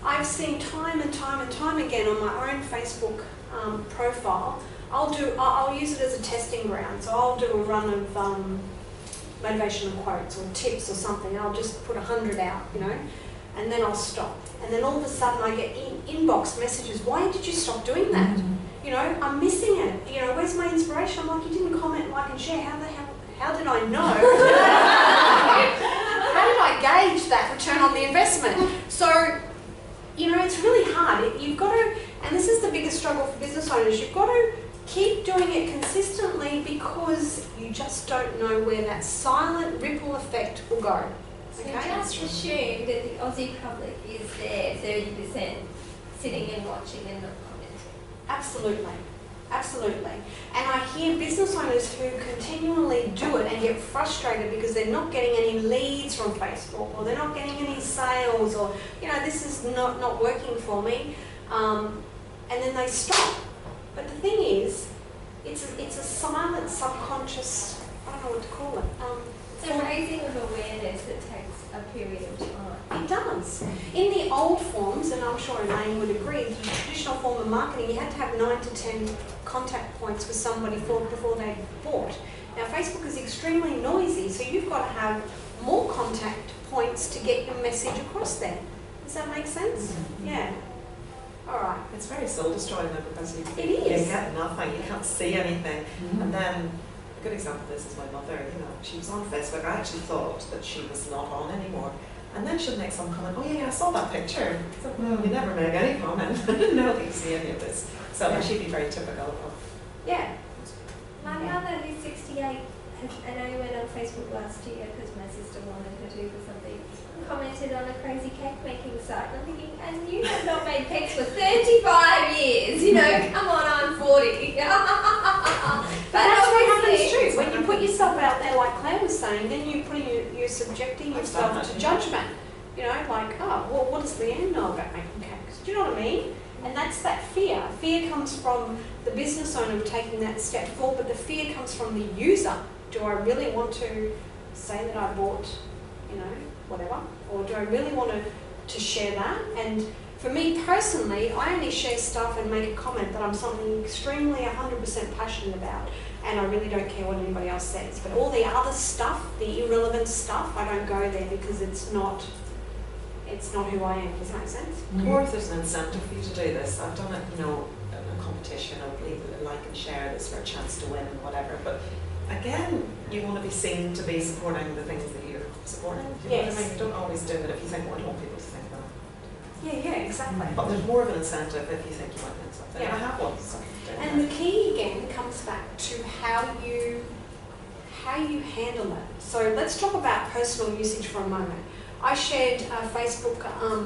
I've seen time and time and time again on my own Facebook profile, I'll use it as a testing ground. So I'll do a run of motivational quotes or tips or something. I'll just put 100 out, you know, and then I'll stop. And then all of a sudden I get inbox messages, why did you stop doing that? You know, I'm missing it. You know, where's my inspiration? I'm like, you didn't comment, like and share. How did I know? How did I gauge that return on the investment? So, you know, it's really hard. You've got to, and this is the biggest struggle for business owners, you've got to keep doing it consistently because you just don't know where that silent ripple effect will go. So Okay? just assume that the Aussie public is there 30% sitting and watching and not commenting. Absolutely. Absolutely. And I hear business owners who continually do it and get frustrated because they're not getting any leads from Facebook or they're not getting any sales or, you know, this is not working for me. And then they stop. But the thing is, it's a silent, subconscious, I don't know what to call it, It's a raising of awareness that takes a period of time. It does. In the old forms, and I'm sure Elaine would agree, the traditional form of marketing, you had to have 9 to 10 contact points for somebody before they bought. Now Facebook is extremely noisy, so you've got to have more contact points to get your message across there. Does that make sense? Yeah. All right. It's very soul destroying though, because you is. get nothing, you can't see anything. And then a good example of this is my mother, you know, she was on Facebook. I actually thought that she was not on anymore. And then she'll make some comment, oh yeah, I saw that picture. So, you never make any comment. I didn't know that you see any of this. So she'd be very typical of. Yeah. My mother, who's 68, and only went on Facebook last year because my sister wanted her to for something, commented on a crazy cake making site. And I'm thinking, and you have not made cakes for 35 years, you know, come on, I'm 40. But that's what happens too. When you put yourself out there, like Claire was saying, then you're subjecting yourself to judgment. You know, like, oh, well, what does Leanne know about making cakes? Do you know what I mean? And that's that fear. Fear comes from the business owner taking that step forward, but the fear comes from the user. Do I really want to say that I bought, you know, whatever? Or do I really want to share that? And for me personally, I only share stuff and make a comment that I'm something extremely 100% passionate about, and I really don't care what anybody else says. But all the other stuff, the irrelevant stuff, I don't go there because it's not who I am. Does that make sense? Or if there's an incentive for you to do this, I've done it, you know, in a competition of like and share this for a chance to win and whatever. But again, you want to be seen to be supporting the things that you're supporting. You know what I mean? Don't always do it if you think, well, I don't want people to think that. Yeah, exactly. But there's more of an incentive if you think you might win something. Yeah. I have one. So And the key again comes back to how you handle it. So let's talk about personal usage for a moment. I shared a Facebook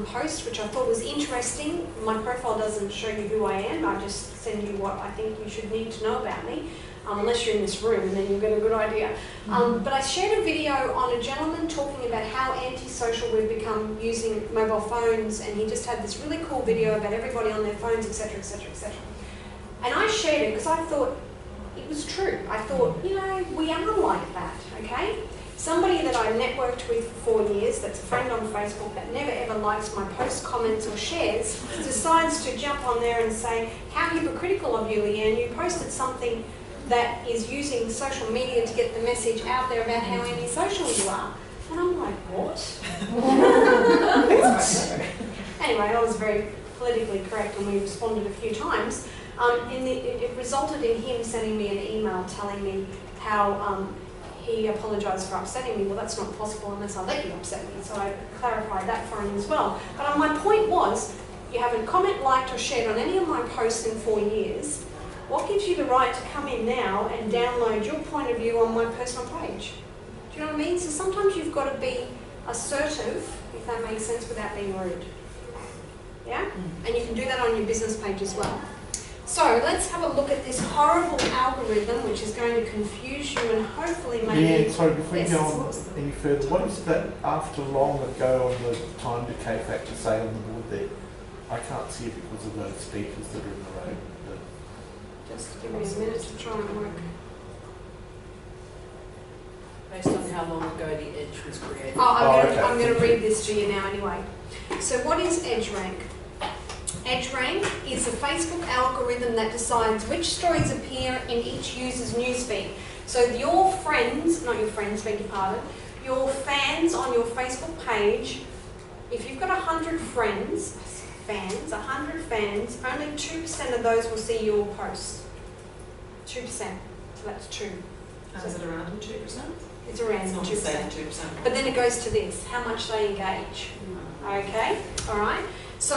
post which I thought was interesting. My profile doesn't show you who I am. I just send you what I think you should need to know about me, unless you're in this room, and then you'll get a good idea. But I shared a video on a gentleman talking about how antisocial we've become using mobile phones, and he just had this really cool video about everybody on their phones, etc., etc., etc. And I shared it because I thought it was true. I thought, you know, we are like that, okay? Somebody that I networked with for 4 years, that's a friend on Facebook, that never ever likes my posts, comments or shares, decides to jump on there and say, how hypocritical of you, Leanne, you posted something that is using social media to get the message out there about how antisocial you are. And I'm like, what? Anyway, I was very politically correct and we responded a few times. It resulted in him sending me an email telling me how he apologised for upsetting me. Well, that's not possible unless I let you upset me. So I clarified that for him as well. But my point was, you haven't comment, liked or shared on any of my posts in 4 years. What gives you the right to come in now and download your point of view on my personal page? Do you know what I mean? So sometimes you've got to be assertive, if that makes sense, without being rude. Yeah? And you can do that on your business page as well. So let's have a look at this horrible algorithm which is going to confuse you and hopefully make Yeah, you... sorry, before you go on any further, what is that after long ago on the time decay factor say on the board there? I can't see it because of those speakers that are in the road. Just give me a minute to try and work. Based on how long ago the edge was created. I'm going to read this to you now anyway. So what is EdgeRank? EdgeRank is a Facebook algorithm that decides which stories appear in each user's newsfeed. So your friends, not your friends, beg your pardon, your fans on your Facebook page, if you've got 100 friends, 100 fans, only 2% of those will see your posts. 2%. So that's 2. And is it around 2%? It's around 2%. 2%. But then it goes to this, how much they engage. Okay, all right. So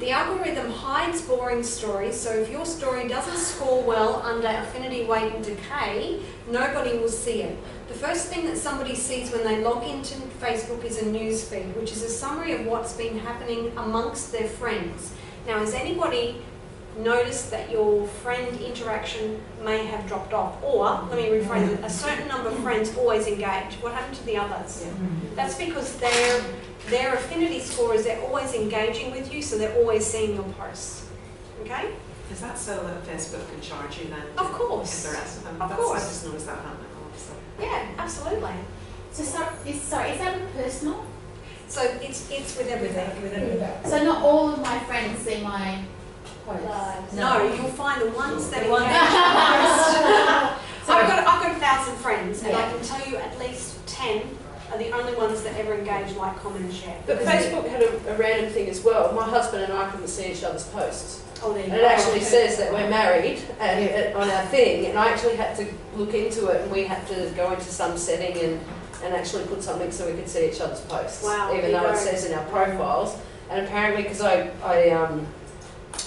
the algorithm hides boring stories, so if your story doesn't score well under affinity, weight and decay, nobody will see it. The first thing that somebody sees when they log into Facebook is a news feed, which is a summary of what's been happening amongst their friends. Now, has anybody noticed that your friend interaction may have dropped off? Or, let me rephrase it, a certain number of friends always engage. What happened to the others? That's because their affinity score is they're always engaging with you, so they're always seeing your posts. Okay? Is that so that Facebook can charge you then? Of course. If the rest of them? Of course. I just noticed that happening. So. Yeah, absolutely. So is that personal? So it's with everything. With everything. So not all of my friends see my posts? No, you'll find the ones that The one- engage most. So I've got 1,000 friends, and I Yeah. can tell you at least 10 are the only ones that ever engage, like, comment, and share. But Facebook had a random thing as well. My husband and I couldn't see each other's posts. Oh, there you And it go. actually says that we're married and on our thing, and I actually had to look into it, and we had to go into some setting and actually put something so we could see each other's posts. Wow, Even there though you it go. says in our profiles. And apparently, because I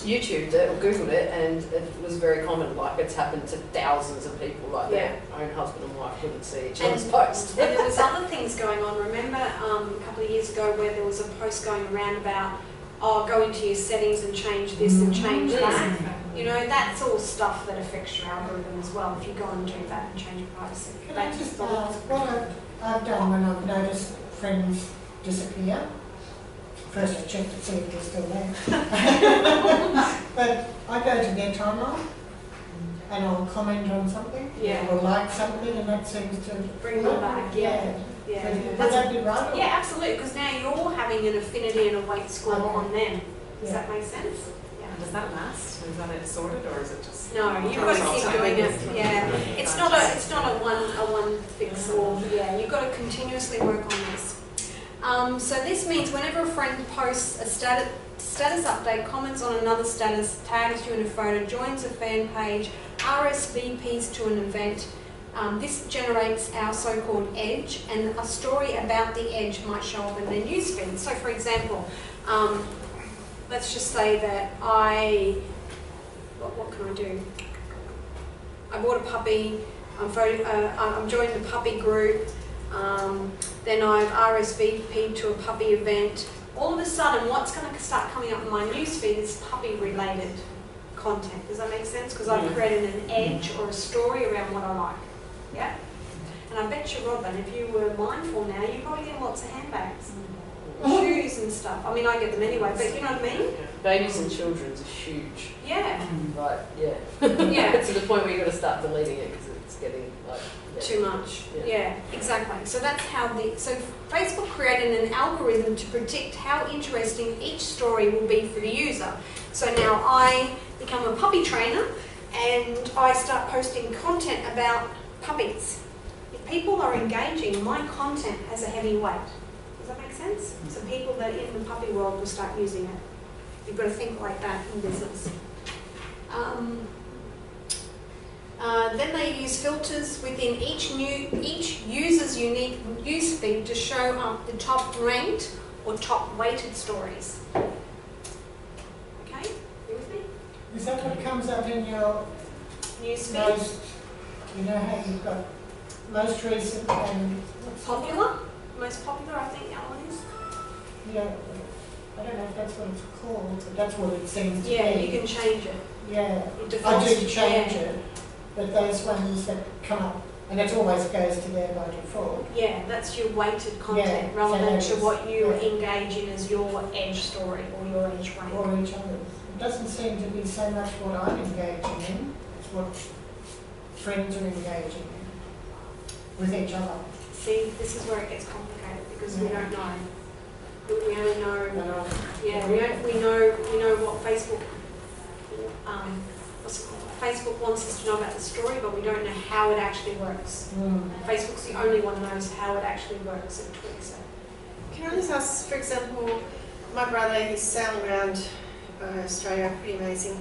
YouTubed it or Googled it, and it was very common, like it's happened to thousands of people, like their own husband and wife couldn't see each other's posts. And there was other things going on. Remember a couple of years ago where there was a post going around about, oh, go into your settings and change this and change that. You know, that's all stuff that affects your algorithm as well, if you go and do that and change your privacy. Can I just ask, what I've done when I've noticed friends disappear? First I check to see if they're still there. But I go to their timeline and I'll comment on something or like something, and that seems to Bring them back, yeah. Would that be right? Yeah, absolutely, because now you're having an affinity and a weight score on them. Does that make sense? Does that last? Is that it sorted, or is it just? No, you've got to keep doing it. Yeah, it's not a one fix all. Yeah, you've got to continuously work on this. So this means whenever a friend posts a status update, comments on another status, tags you in a photo, joins a fan page, RSVPs to an event, this generates our so-called edge, and a story about the edge might show up in their newsfeed. So for example, let's just say that what can I do? I bought a puppy, I'm joining the puppy group, then I've RSVP'd to a puppy event. All of a sudden, what's going to start coming up in my newsfeed is puppy-related content. Does that make sense? Because I've created an edge or a story around what I like. Yeah? And I bet you, Robin, if you were mindful now, you're probably getting lots of handbags. Shoes and stuff. I mean, I get them anyway, but you know what I mean? Babies and children's are huge. Yeah. Like, yeah. Yeah. To the point where you've got to start deleting it because it's getting like too much. Yeah, exactly. So that's how so Facebook created an algorithm to predict how interesting each story will be for the user. So now I become a puppy trainer and I start posting content about puppies. If people are engaging, my content has a heavy weight. Does that make sense? So people that are in the puppy world will start using it. You've got to think like that in business. Then they use filters within each user's unique use feed to show up the top ranked or top weighted stories. Okay, you with me? Is that what comes up in your News feed? most, you know how you've got most recent and Popular? Most popular, I think that one is. Yeah, I don't know if that's what it's called, but that's what it seems to Yeah, be. you can change it. Yeah, It I defaults do to- change yeah. it, but those ones that come up, and it always goes to there by default. Yeah, that's your weighted content Yeah, rather so than that to is- what you yeah. engage in as your edge story or your edge rank. Or each other's. It doesn't seem to be so much what I'm engaging in, it's what friends are engaging in with each other. See, this is where it gets complicated because we don't know. We only know. Yeah, we know what Facebook. What's it called? Facebook wants us to know about the story, but we don't know how it actually works. Facebook's the only one that knows how it actually works and tweaks it. Can I just ask, for example, my brother, he's sailing around Australia, pretty amazing.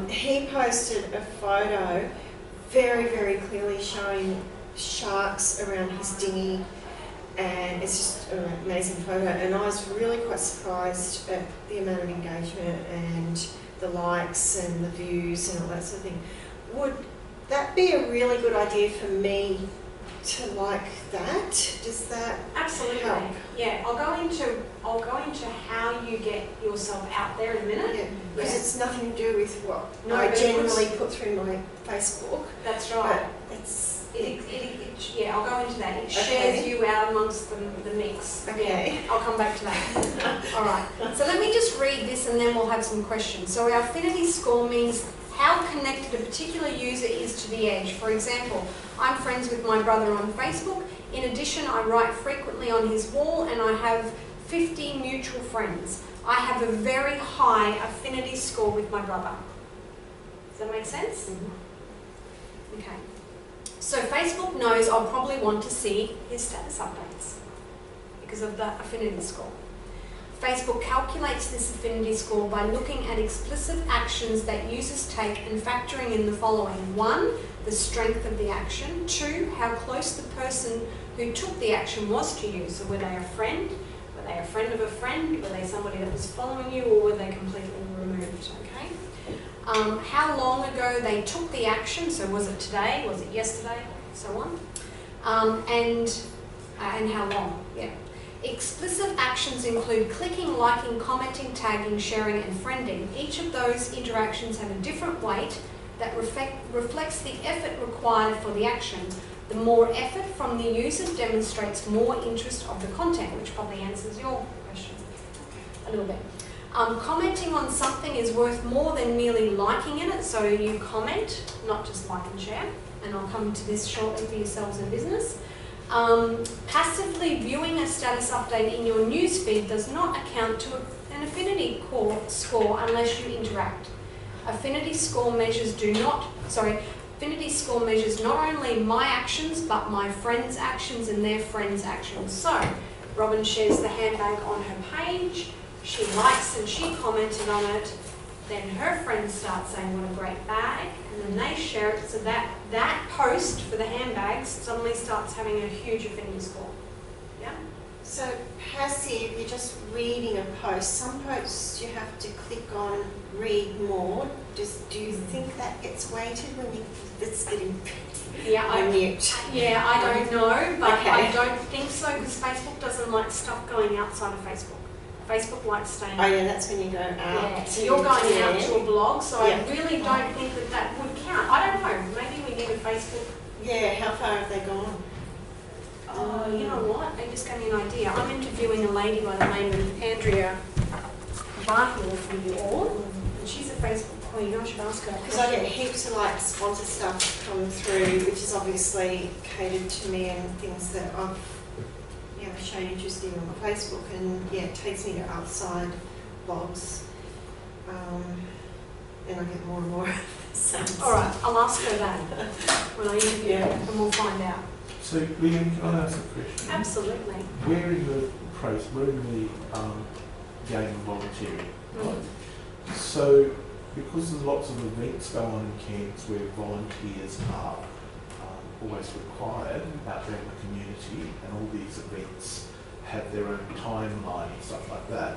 He posted a photo very, very clearly showing sharks around his dinghy, and it's just an amazing photo. And I was really quite surprised at the amount of engagement and the likes and the views and all that sort of thing. Would that be a really good idea for me to like that? Does that Absolutely. help? Yeah, I'll go into how you get yourself out there in a minute. Yeah, because Yeah. it's nothing to do with what No, I but it generally puts- put through my Facebook. That's right. But it's Yeah, I'll go into that. It Okay. shares you out amongst the mix. Okay. Yeah, I'll come back to that. All right. So let me just read this and then we'll have some questions. So our affinity score means how connected a particular user is to the edge. For example, I'm friends with my brother on Facebook. In addition, I write frequently on his wall and I have 50 mutual friends. I have a very high affinity score with my brother. Does that make sense? Mm-hmm. Okay. So Facebook knows I'll probably want to see his status updates because of the affinity score. Facebook calculates this affinity score by looking at explicit actions that users take and factoring in the following. 1, the strength of the action. 2, how close the person who took the action was to you. So were they a friend? Were they a friend of a friend? Were they somebody that was following you, or were they completely removed? Okay. How long ago they took the action. So was it today? Was it yesterday? So on. And how long? Yeah. Explicit actions include clicking, liking, commenting, tagging, sharing, and friending. Each of those interactions have a different weight that reflects the effort required for the action. The more effort from the user demonstrates more interest of the content, which probably answers your question a little bit. Commenting on something is worth more than merely liking in it, so you comment, not just like and share, and I'll come to this shortly for yourselves in business. Passively viewing a status update in your newsfeed does not account to an affinity score unless you interact. Affinity score measures not only my actions but my friends' actions and their friends' actions. So, Robin shares the handbag on her page, she likes and she commented on it, then her friends start saying what a great bag, and then they share it, so that post for the handbags suddenly starts having a huge affinity score. Yeah? So passive, you're just reading a post. Some posts you have to click on read more. Do you think that gets weighted when it's getting on mute? Yeah, I don't know, but Okay. I don't think so because Facebook doesn't like stuff going outside of Facebook. Facebook likes staying. Oh yeah, that's when you go out. Yeah, so you're going out to a blog, so Yeah. I really don't think that would count. I don't know, maybe we need a Facebook. Yeah, how far have they gone? Oh, you know what? They just gave me an idea. I'm interviewing a lady by the name of Andrea Bartle from you all, and she's a Facebook queen. I should ask her. Because I get heaps of like sponsor stuff come through, which is obviously catered to me and things that I've shown interest in on my Facebook, and it takes me to outside blogs, and I get more and more. All right, I'll ask her that when I interview her, and we'll find out. So, Leanne, can I ask a question? Absolutely. We're in the game of volunteering, right? So, because there's lots of events going on in camps where volunteers are always required out there in the community, and all these events have their own timeline and stuff like that.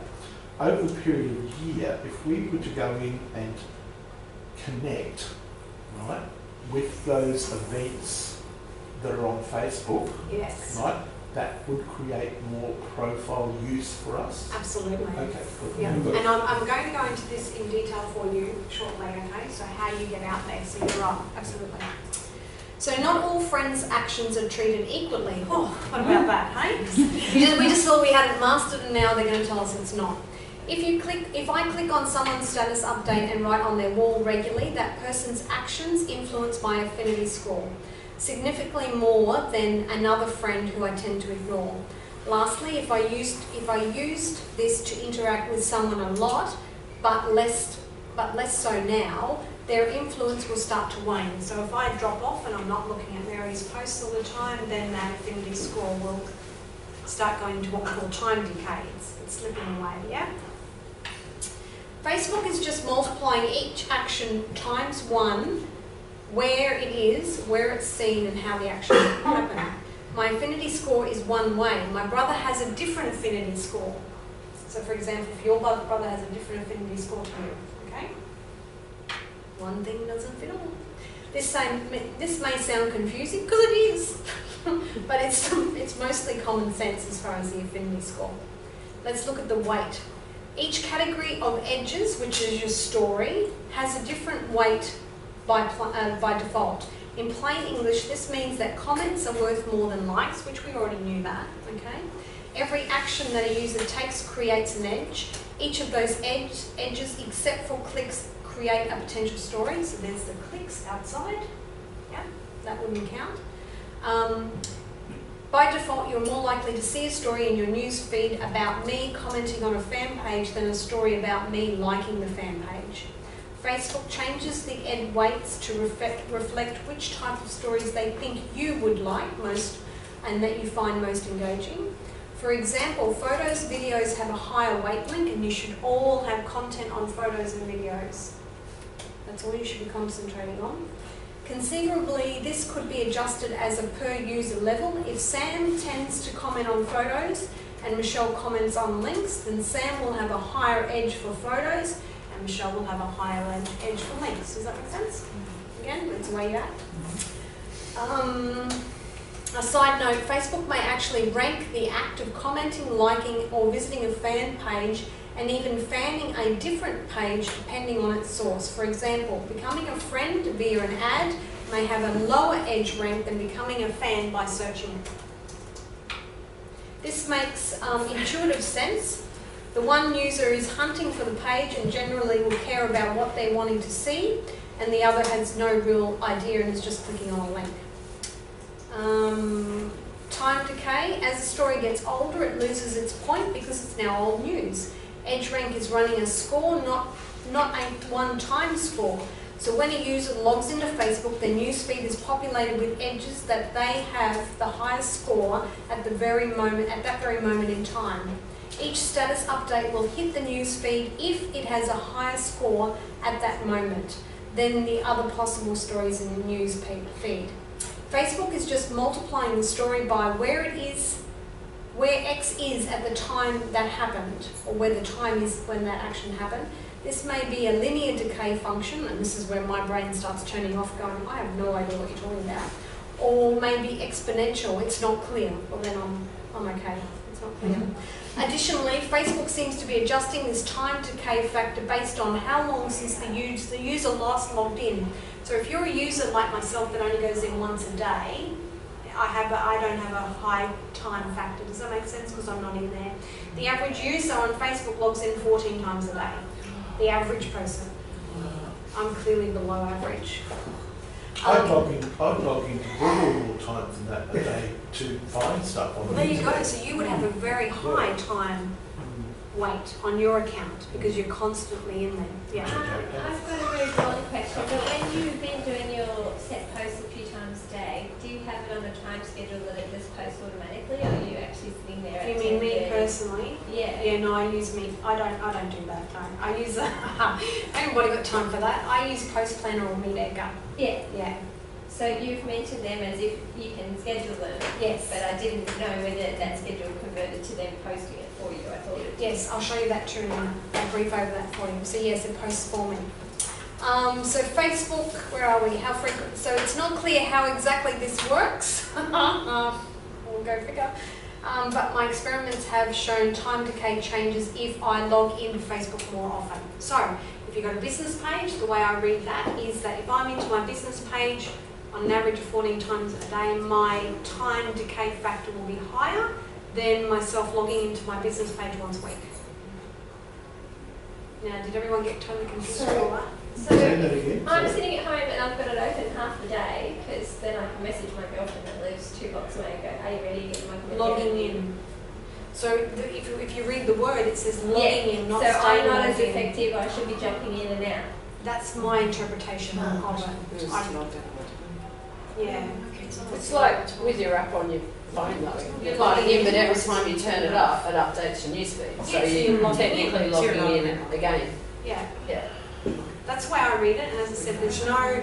Over the period of a year, if we were to go in and connect, right, with those events that are on Facebook, yes, right, that would create more profile use for us. Absolutely. Okay, good. Yeah, and I'm going to go into this in detail for you shortly, okay, so how you get out there, so you're right, absolutely. So not all friends' actions are treated equally. Oh, what about that, hey? We just thought we had it mastered and now they're going to tell us it's not. If I click on someone's status update and write on their wall regularly, that person's actions influence my affinity score, significantly more than another friend who I tend to ignore. Lastly, if I used this to interact with someone a lot, but less so now, their influence will start to wane. So if I drop off and I'm not looking at Mary's posts all the time, then that affinity score will start going to what we call time decay. It's slipping away, yeah? Facebook is just multiplying each action times 1, where it is, where it's seen, and how the action happened. My affinity score is one way. My brother has a different affinity score. So for example, if your brother has a different affinity score to you, okay? One thing doesn't fit all. This may sound confusing, because it is, but it's mostly common sense as far as the affinity score. Let's look at the weight. Each category of edges, which is your story, has a different weight by default. In plain English, this means that comments are worth more than likes, which we already knew that, okay? Every action that a user takes creates an edge. Each of those edges, except for clicks, create a potential story. So there's the clicks outside. Yeah, that wouldn't count. By default, you're more likely to see a story in your news feed about me commenting on a fan page than a story about me liking the fan page. Facebook changes the ed weights to reflect which type of stories they think you would like most and that you find most engaging. For example, photos, videos have a higher weight link, and you should all have content on photos and videos. That's all you should be concentrating on. Conceivably, this could be adjusted as a per user level. If Sam tends to comment on photos and Michelle comments on links, then Sam will have a higher edge for photos and Michelle will have a higher edge for links. Does that make sense? Again, that's the way you act. A side note, Facebook may actually rank the act of commenting, liking, or visiting a fan page and even fanning a different page depending on its source. For example, becoming a friend via an ad may have a lower edge rank than becoming a fan by searching. This makes intuitive sense. The one user is hunting for the page and generally will care about what they're wanting to see, and the other has no real idea and is just clicking on a link. Time decay. As the story gets older, it loses its point because it's now old news. EdgeRank is running a score, not a one-time score. So when a user logs into Facebook, their newsfeed is populated with edges that they have the highest score at that very moment in time. Each status update will hit the newsfeed if it has a higher score at that moment than the other possible stories in the news feed. Facebook is just multiplying the story by where X is at the time that happened, or where the time is when that action happened. This may be a linear decay function, and this is where my brain starts turning off going, I have no idea what you're talking about. Or maybe exponential, it's not clear. Well then I'm okay, it's not clear. Additionally, Facebook seems to be adjusting this time decay factor based on how long since the user last logged in. So if you're a user like myself that only goes in once a day, I don't have a high time factor. Does that make sense? Because I'm not in there. The average user on Facebook logs in 14 times a day. The average person. I'm clearly below average. I'd log into Google more times than that a day to find stuff on the There you internet. go. So you would have a very high time weight on your account because you're constantly in there. Yeah. I've got a very broad question, but when you've been doing your set posts a few times a day, do you have it on a time schedule that it just posts automatically, or are you actually sitting there at You mean me personally? Yeah. Yeah, no, I use me. I don't do that. No. I use. I haven't got time for that. I use Post Planner or MeetEdgar. Yeah. Yeah. So you've mentioned them as if you can schedule them. Yes. But I didn't know whether that schedule converted to them posting it for you. I thought it did. Yes, I'll show you that too in a minute. I'll brief over that for you. So yes, it posts for me. So Facebook, where are we? How frequent? So it's not clear how exactly this works. We'll go figure. But my experiments have shown time decay changes if I log into Facebook more often. So if you've got a business page, the way I read that is that if I'm into my business page on an average of 14 times a day, my time decay factor will be higher than myself logging into my business page once a week. Now, did everyone get totally confused with all that? So Say that again. I'm sitting at home and I've got it open half the day because then I can message my girlfriend that lives 2 blocks away and go, are you ready to get my computer? Logging in. So if you read the word, it says logging in, not so staying I'm not as logged in. effective. I should be jumping in and out. That's my interpretation of it. Just I- not download. Yeah. It's like with your app on your phone though. You're logging in, but every time you turn it up, it updates your newsfeed. So Yes, you're you're logging in. technically So you're logging in logging in. again. Yeah. Yeah. That's the way I read it, and as I said, there's no